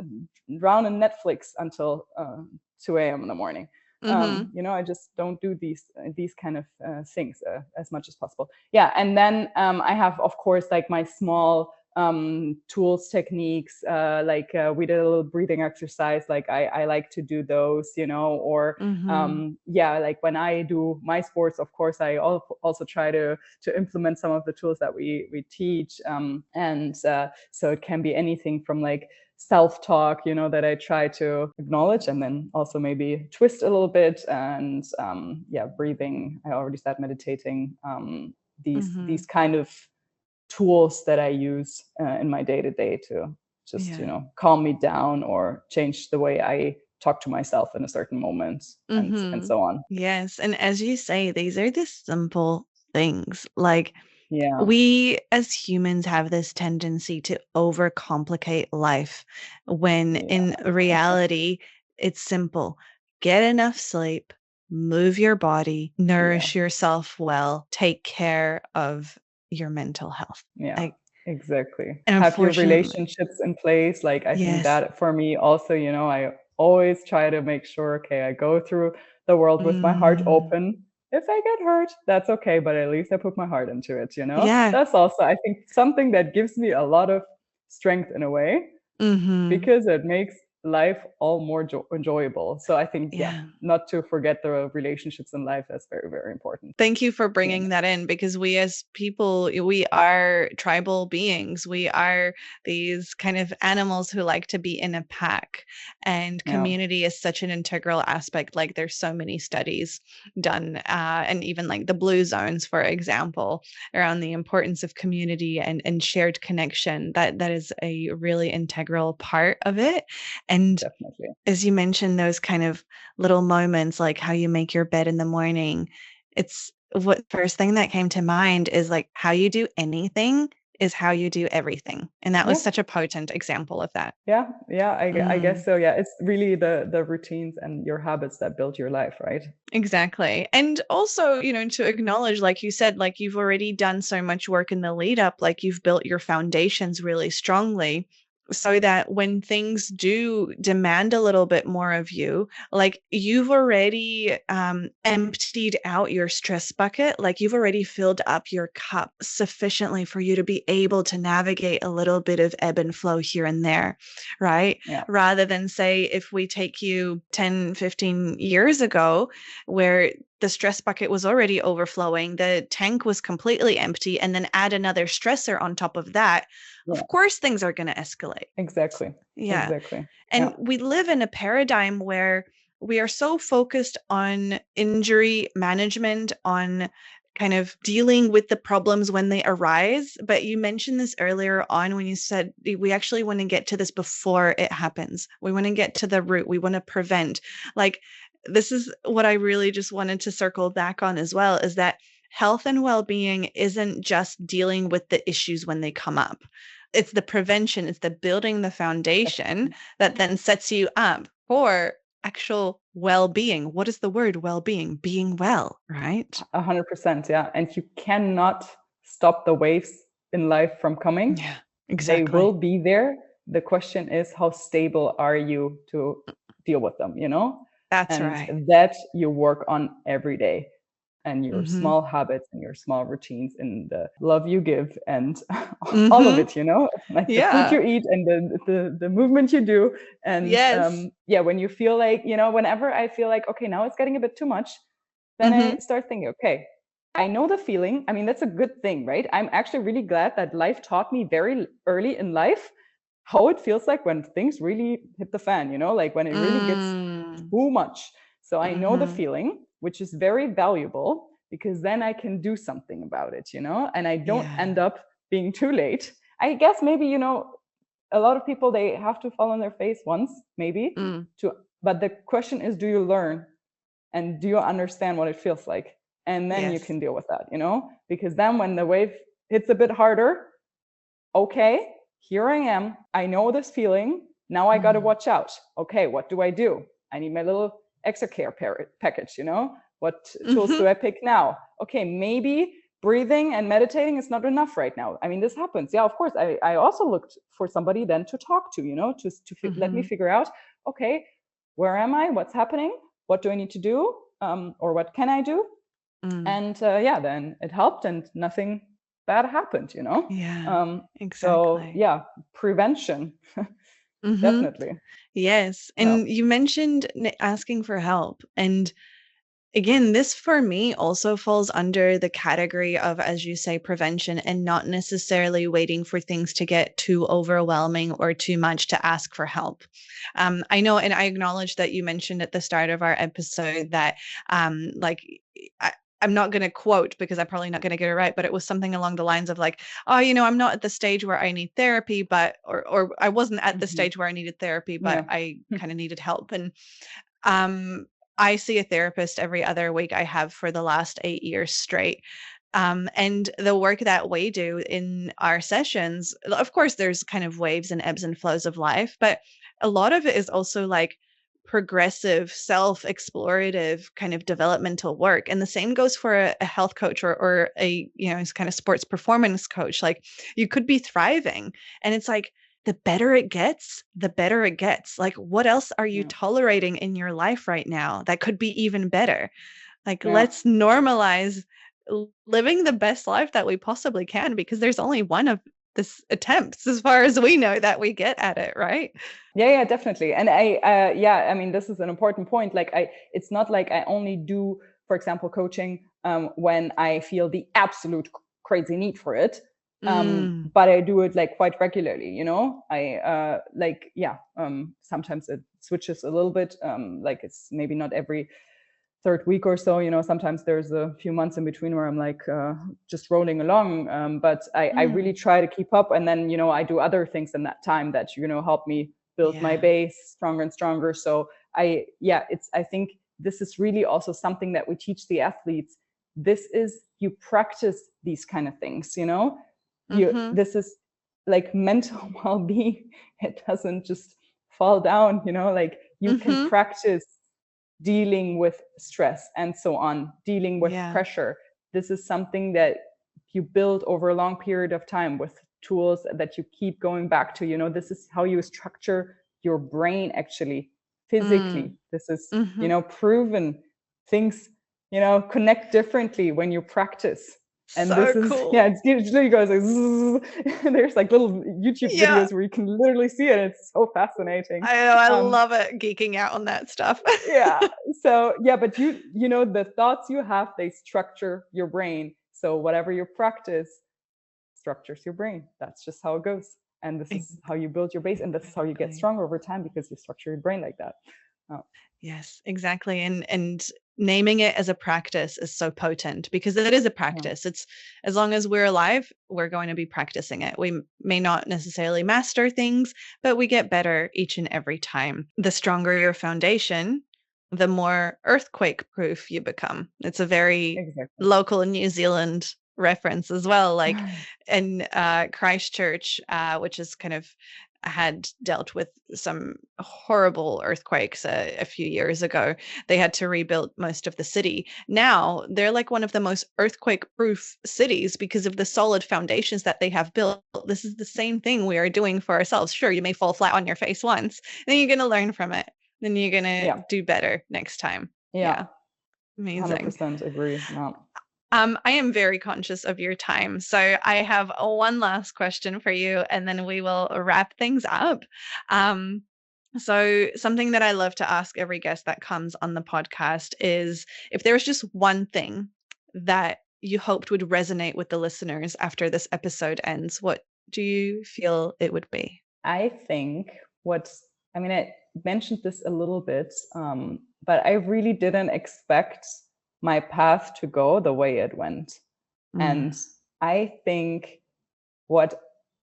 drown in Netflix until 2 a.m. in the morning. Mm-hmm. I just don't do these kind of things as much as possible. Yeah, and then I have, of course, like my small tools, techniques, we did a little breathing exercise, like I like to do those, or yeah, like when I do my sports, of course I also try to implement some of the tools that we teach, and so it can be anything from like self-talk, that I try to acknowledge, and then also maybe twist a little bit, and yeah, breathing, I already said, meditating, these kind of tools that I use in my day-to-day to just calm me down or change the way I talk to myself in a certain moment, and so on. Yes, and as you say, these are the simple things. Like, Yeah, we as humans have this tendency to overcomplicate life when in reality, it's simple. Get enough sleep, move your body, yeah, nourish yourself well, take care of your mental health. yeah, Like, exactly. and Have your unfortunately, relationships in place. Like, I think yes. that for me also, I always try to make sure, okay, I go through the world with my heart Mm, open. If I get hurt, that's okay, but at least I put my heart into it. yeah. That's also, I think, something that gives me a lot of strength in a way, Mm-hmm. because it makes life all more enjoyable. So I think, yeah, Yeah. not to forget the relationships in life. That's very, very important. Thank you for Yeah, bringing that in, because we as people, we are tribal beings. We are these kind of animals who like to be in a pack, and yeah, community is such an integral aspect. Like, there's so many studies done, and even like the blue zones, for example, around the importance of community and shared connection. That is a really integral part of it. And definitely. as you mentioned, those kind of little moments, like how you make your bed in the morning, it's what first thing that came to mind is like how you do anything is how you do everything. And that was Yeah. such a potent example of that. Yeah, I Mm, guess so. Yeah, it's really the routines and your habits that build your life, right? exactly. And also, to acknowledge, like you said, like you've already done so much work in the lead up, like you've built your foundations really strongly, so that when things do demand a little bit more of you, like you've already emptied out your stress bucket, like you've already filled up your cup sufficiently for you to be able to navigate a little bit of ebb and flow here and there, right? Yeah, Rather than, say, if we take you 10, 15 years ago, where the stress bucket was already overflowing, the tank was completely empty, and then add another stressor on top of that, yeah, of course things are going to escalate. exactly, Yeah. exactly. And Yeah, we live in a paradigm where we are so focused on injury management, on kind of dealing with the problems when they arise. But you mentioned this earlier on when you said we actually want to get to this before it happens. We want to get to the root. We want to prevent. Like, this is what I really just wanted to circle back on as well, is that health and well-being isn't just dealing with the issues when they come up. It's the prevention, it's the building the foundation that then sets you up for actual well-being. What is the word well-being? Being well, right? 100%. Yeah, and you cannot stop the waves in life from coming. Yeah, They will exactly. be there. The question is, how stable are you to deal with them? That's And right. that you work on every day, and your Mhm. small habits and your small routines and the love you give, and all of Mhm. it, like the food Yeah. you eat and the movement you do. And Yes. yeah, when you feel like, whenever I feel like, okay, now it's getting a bit too much, then I Mhm. start thinking, okay, I know the feeling. I mean, that's a good thing, right? I'm actually really glad that life taught me very early in life how it feels like when things really hit the fan, like when it really gets Mm. too much. So I know the Mhm. feeling, which is very valuable, because then I can do something about it, and I don't Yeah. end up being too late. I guess maybe, a lot of people, they have to fall on their face once, maybe, Mm. but the question is, do you learn and do you understand what it feels like? And then you Yes. can deal with that, because then when the wave hits a bit harder, okay, here I am. I know this feeling. Now I got to Mm. watch out. Okay, what do I do? I need my little extra care package. What tools Mhm. do I pick now? Okay, maybe breathing and meditating is not enough right now. I mean, this happens. Yeah, of course. I also looked for somebody then to talk to, let me Mhm. figure out, okay, where am I? What's happening? What do I need to do? Or what can I do? Mm. And yeah, then it helped and nothing bad happened, you know? Yeah, So exactly. yeah, prevention, Mm-hmm. definitely. Yes. Yeah. And you mentioned asking for help. And again, this for me also falls under the category of, as you say, prevention and not necessarily waiting for things to get too overwhelming or too much to ask for help. I know, and I acknowledge that you mentioned at the start of our episode that, like, I, I'm not going to quote because I'm probably not going to get it right, but it was something along the lines of like, oh, I'm not at the stage where I need therapy, but, or I wasn't at the Hmm. stage where I needed therapy, but Yeah. I kind of needed help. And um, I see a therapist every other week. I have for the last 8 years straight. And the work that we do in our sessions, of course, there's kind of waves and ebbs and flows of life, but a lot of it is also like progressive, self explorative kind of developmental work. And the same goes for a health coach or a, kind of sports performance coach. Like you could be thriving, and it's like, the better it gets, the better it gets. Like, what else are you Yeah. tolerating in your life right now that could be even better? Like, Yeah. let's normalize living the best life that we possibly can, because there's only one of this attempts, as far as we know, that we get at it, right? Yeah, definitely. And I mean, this is an important point. Like it's not like I only do, for example, coaching when I feel the absolute crazy need for it. Mm, But I do it like quite regularly, sometimes it switches a little bit. Like it's maybe not every third week or so, sometimes there's a few months in between where I'm like just rolling along, but I really mm, try to keep up, and then I do other things in that time that help me build my yeah. base stronger and stronger. So I think this is really also something that we teach the athletes. This is, you practice these kind of things, Mm-hmm. this is like mental well-being. It doesn't just fall down, like you can Mm-hmm. practice dealing with stress and so on, dealing with Yeah. pressure. This is something that you build over a long period of time with tools that you keep going back to. This is how you structure your brain actually physically. Mm. This is, Mm-hmm. proven things, connect differently when you practice. And So this is, cool. it literally goes like, there's like little YouTube Yeah. videos where you can literally see it. It's so fascinating. I know. I Um, love it, geeking out on that stuff. yeah. So yeah, but the thoughts you have, they structure your brain. So whatever you practice structures your brain. That's just how it goes. And this is how you build your base, and this is how you get Exactly. stronger over time, because you structure your brain like that. Oh, Yes, exactly. And naming it as a practice is so potent, because it is a yeah. practice. It's, as long as we're alive, we're going to be practicing it. We may not necessarily master things, but we get better each and every time. The stronger your foundation, the more earthquake proof you become. It's a very Exactly. local New Zealand reference as well. Like in Christchurch, which is kind of had dealt with some horrible earthquakes a few years ago. They had to rebuild most of the city. Now they're like one of the most earthquake proof cities because of the solid foundations that they have built. This is the same thing we are doing for ourselves. Sure, you may fall flat on your face once, then you're going to learn from it. Then you're going to Yeah. do better next time. Yeah. Yeah, amazing. 100% agree. No. I am very conscious of your time. So I have one last question for you, and then we will wrap things up. Um, so, something that I love to ask every guest that comes on the podcast is, if there was just one thing that you hoped would resonate with the listeners after this episode ends, what do you feel it would be? I think I mentioned this a little bit, but I really didn't expect my path to go the way it went. And Mm, I think what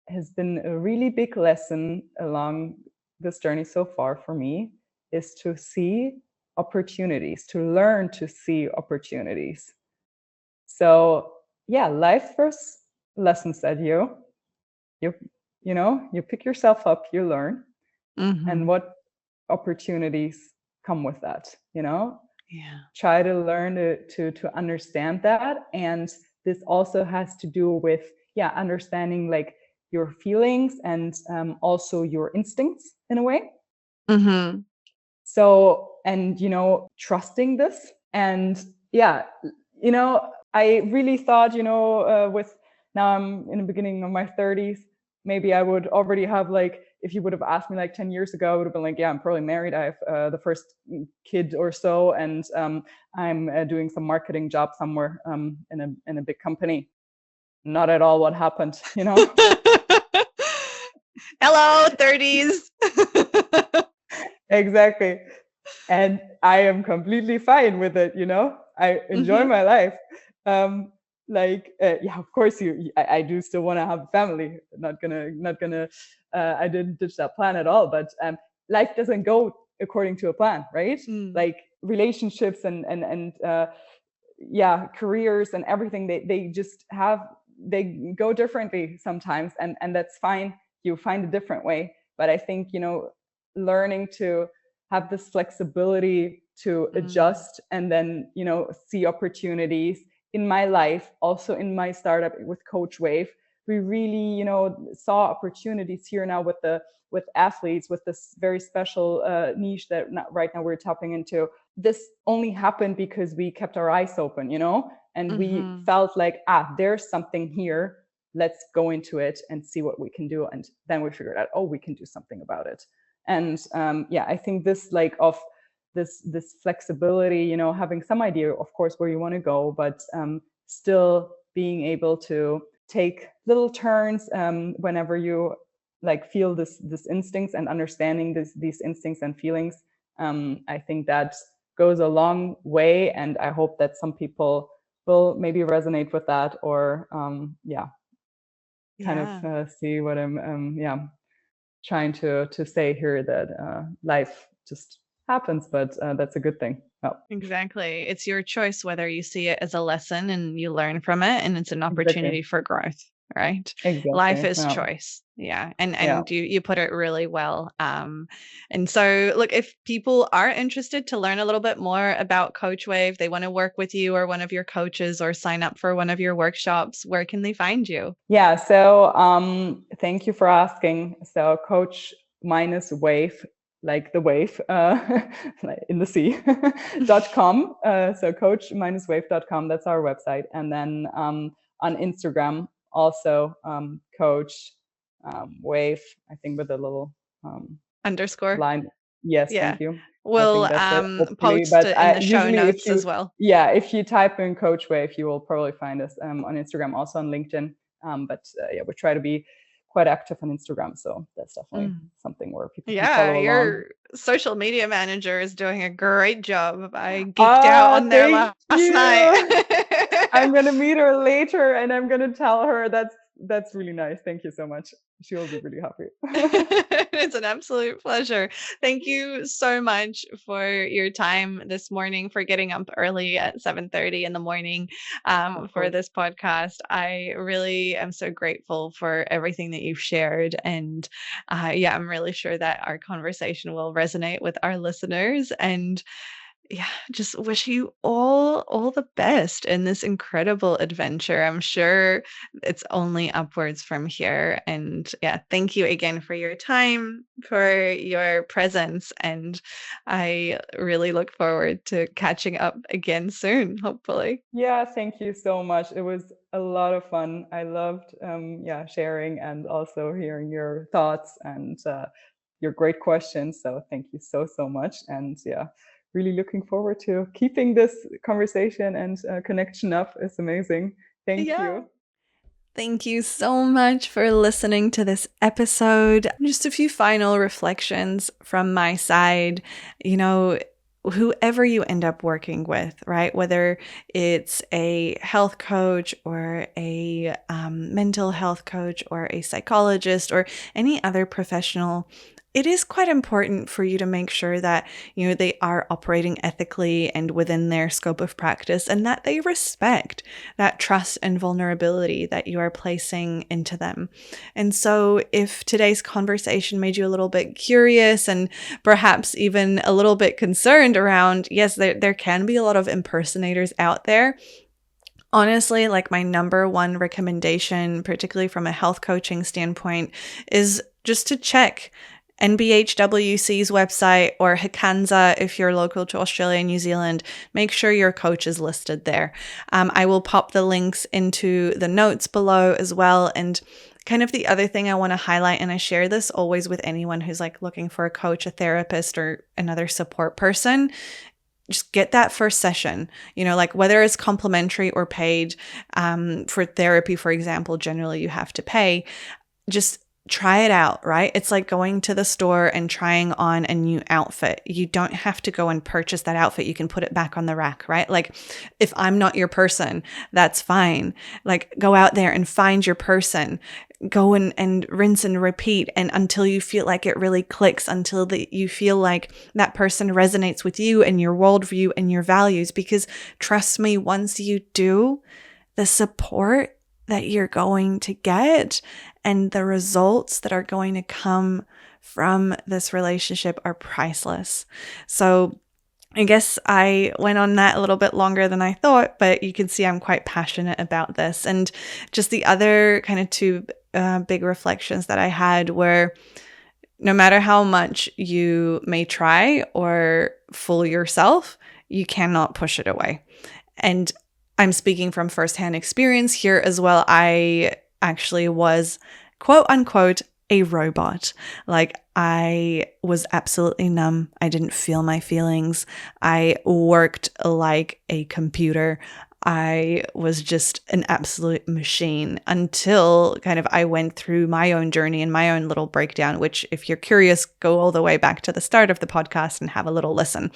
has been a really big lesson along this journey so far for me is to see opportunities, to learn to see opportunities. So yeah, life throws lessons at you. You you pick yourself up, you learn, and hmm. what opportunities come with that. Yeah. Try to learn to understand that. And this also has to do with understanding like your feelings and also your instincts in a way. Hmm. So, and trusting this. And yeah, I really thought with now I'm in the beginning of my 30s. Maybe I would already have like, if you would have asked me like 10 years ago, I would have been like, yeah, I'm probably married. I have the first kid or so, and I'm doing some marketing job somewhere in a big company. Not at all what happened, you know? Hello, 30s. Exactly. And I am completely fine with it, you know? I enjoy my life. Yeah, of course I do still want to have a family. Not gonna I didn't ditch that plan at all, but life doesn't go according to a plan, right? Like relationships and yeah, careers and everything, they go differently sometimes, and that's fine. You find a different way. But I think, you know, learning to have this flexibility to adjust and then, you know, see opportunities in my life, also in my startup with Coach Wave. We really, you know, saw opportunities here now with athletes, with this very special niche that right now we're tapping into. This only happened because we kept our eyes open, you know, and we felt like, there's something here. Let's go into it and see what we can do. And then we figured out, we can do something about it. And yeah, I think this like of this flexibility, you know, having some idea, of course, where you want to go, but still being able to take little turns whenever you like feel this instincts, and understanding these instincts and feelings. I think that goes a long way, and I hope that some people will maybe resonate with that, or see what I'm trying to say here, that life just happens, but that's a good thing. Exactly. It's your choice whether you see it as a lesson and you learn from it and it's an opportunity for growth, right? Exactly. Life is choice. Yeah. And you put it really well. And so look, if people are interested to learn a little bit more about Coach Wave, they want to work with you or one of your coaches or sign up for one of your workshops, where can they find you? Yeah. So thank you for asking. So Coach Wave, like the wave in the sea .com. So coach-wave.com, that's our website. And then on Instagram also Coach Wave, I think with a little underscore line. Yes, thank you. We'll post it in the show notes as well. Yeah, if you type in Coach Wave, you will probably find us on Instagram, also on LinkedIn. But we try to be quite active on Instagram, so that's definitely something where people can follow along. Your social media manager is doing a great job. I geeked out on there last night. I'm gonna meet her later, and I'm gonna tell her that's really nice. Thank you so much. She will be really happy. It's an absolute pleasure. Thank you so much for your time this morning, for getting up early at 7:30 in the morning for this podcast. I really am so grateful for everything that you've shared. And I'm really sure that our conversation will resonate with our listeners. And just wish you all the best in this incredible adventure. I'm sure it's only upwards from here. And thank you again for your time, for your presence. And I really look forward to catching up again soon, hopefully. Yeah, thank you so much. It was a lot of fun. I loved sharing and also hearing your thoughts and your great questions. So thank you so much. And really looking forward to keeping this conversation and connection up. It's amazing. Thank you. Thank you so much for listening to this episode. Just a few final reflections from my side. You know, whoever you end up working with, right? Whether it's a health coach or a mental health coach or a psychologist or any other professional, it is quite important for you to make sure that, you know, they are operating ethically and within their scope of practice, and that they respect that trust and vulnerability that you are placing into them. And so if today's conversation made you a little bit curious and perhaps even a little bit concerned around, yes, there can be a lot of impersonators out there. Honestly, like my number one recommendation, particularly from a health coaching standpoint, is just to check NBHWC's website or Hikanza if you're local to Australia and New Zealand, make sure your coach is listed there. I will pop the links into the notes below as well. And kind of the other thing I want to highlight, and I share this always with anyone who's like looking for a coach, a therapist, or another support person, just get that first session, like whether it's complimentary or paid. For therapy, for example, generally you have to pay. Just try it out, right? It's like going to the store and trying on a new outfit. You don't have to go and purchase that outfit. You can put it back on the rack, right? Like if I'm not your person, that's fine. Like go out there and find your person. Go and rinse and repeat, and until you feel like it really clicks, until you feel like that person resonates with you and your worldview and your values. Because trust me, once you do, the support that you're going to get and the results that are going to come from this relationship are priceless. So I guess I went on that a little bit longer than I thought, but you can see I'm quite passionate about this. And just the other kind of two big reflections that I had were, no matter how much you may try or fool yourself, you cannot push it away. And I'm speaking from firsthand experience here as well. I actually was, quote unquote, a robot. Like I was absolutely numb. I didn't feel my feelings. I worked like a computer. I was just an absolute machine until kind of I went through my own journey and my own little breakdown, which if you're curious, go all the way back to the start of the podcast and have a little listen.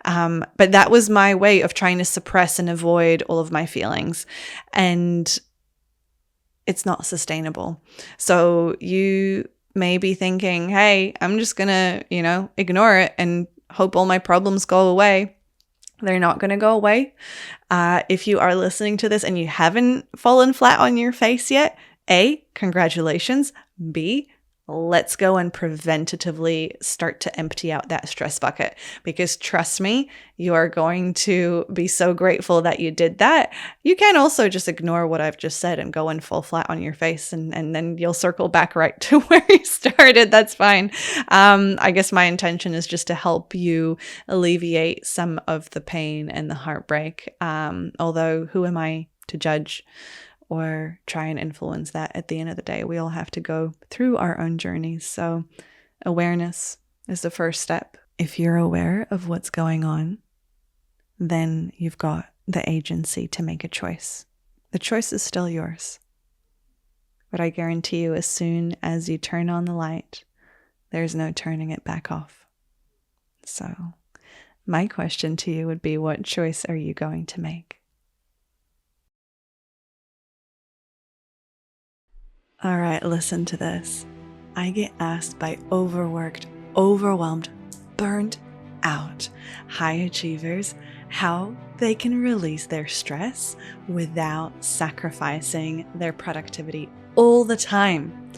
But that was my way of trying to suppress and avoid all of my feelings. And it's not sustainable. So you may be thinking, hey, I'm just going to, ignore it and hope all my problems go away. They're not going to go away. If you are listening to this and you haven't fallen flat on your face yet, A, congratulations. B, let's go and preventatively start to empty out that stress bucket, because trust me, you are going to be so grateful that you did that. You can also just ignore what I've just said and go and fall flat on your face, and then you'll circle back right to where you started. That's fine. I guess my intention is just to help you alleviate some of the pain and the heartbreak. Although who am I to judge or try and influence that? At the end of the day, we all have to go through our own journeys. So awareness is the first step. If you're aware of what's going on, then you've got the agency to make a choice. The choice is still yours. But I guarantee you, as soon as you turn on the light, there's no turning it back off. So my question to you would be, what choice are you going to make? All right, listen to this. I get asked by overworked, overwhelmed, burnt out high achievers how they can release their stress without sacrificing their productivity all the time.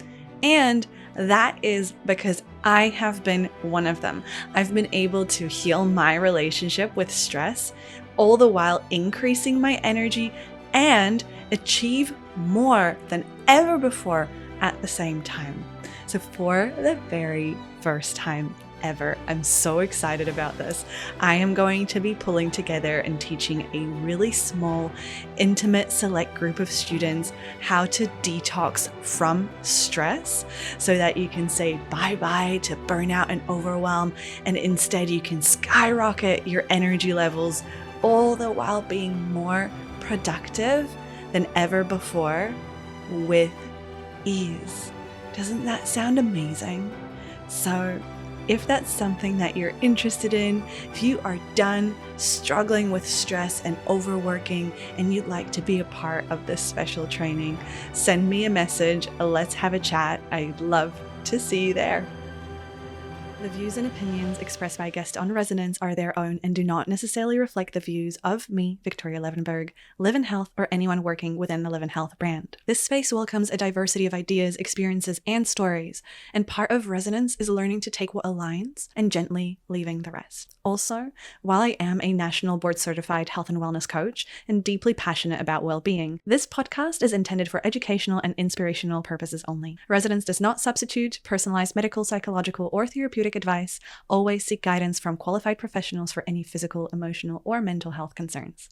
And that is because I have been one of them. I've been able to heal my relationship with stress, all the while increasing my energy and achieve more than ever before at the same time. So for the very first time ever, I'm so excited about this. I am going to be pulling together and teaching a really small, intimate, select group of students how to detox from stress so that you can say bye-bye to burnout and overwhelm, and instead you can skyrocket your energy levels, all the while being more productive than ever before with ease. Doesn't that sound amazing? So if that's something that you're interested in, if you are done struggling with stress and overworking and you'd like to be a part of this special training, send me a message. Let's have a chat. I'd love to see you there. The views and opinions expressed by guests on Resonance are their own and do not necessarily reflect the views of me, Viktoria Levenberg, Live in Health, or anyone working within the Live in Health brand. This space welcomes a diversity of ideas, experiences, and stories, and part of Resonance is learning to take what aligns and gently leaving the rest. Also, while I am a national board-certified health and wellness coach and deeply passionate about well-being, this podcast is intended for educational and inspirational purposes only. Resonance does not substitute personalized medical, psychological, or therapeutic advice. Always seek guidance from qualified professionals for any physical, emotional, or mental health concerns.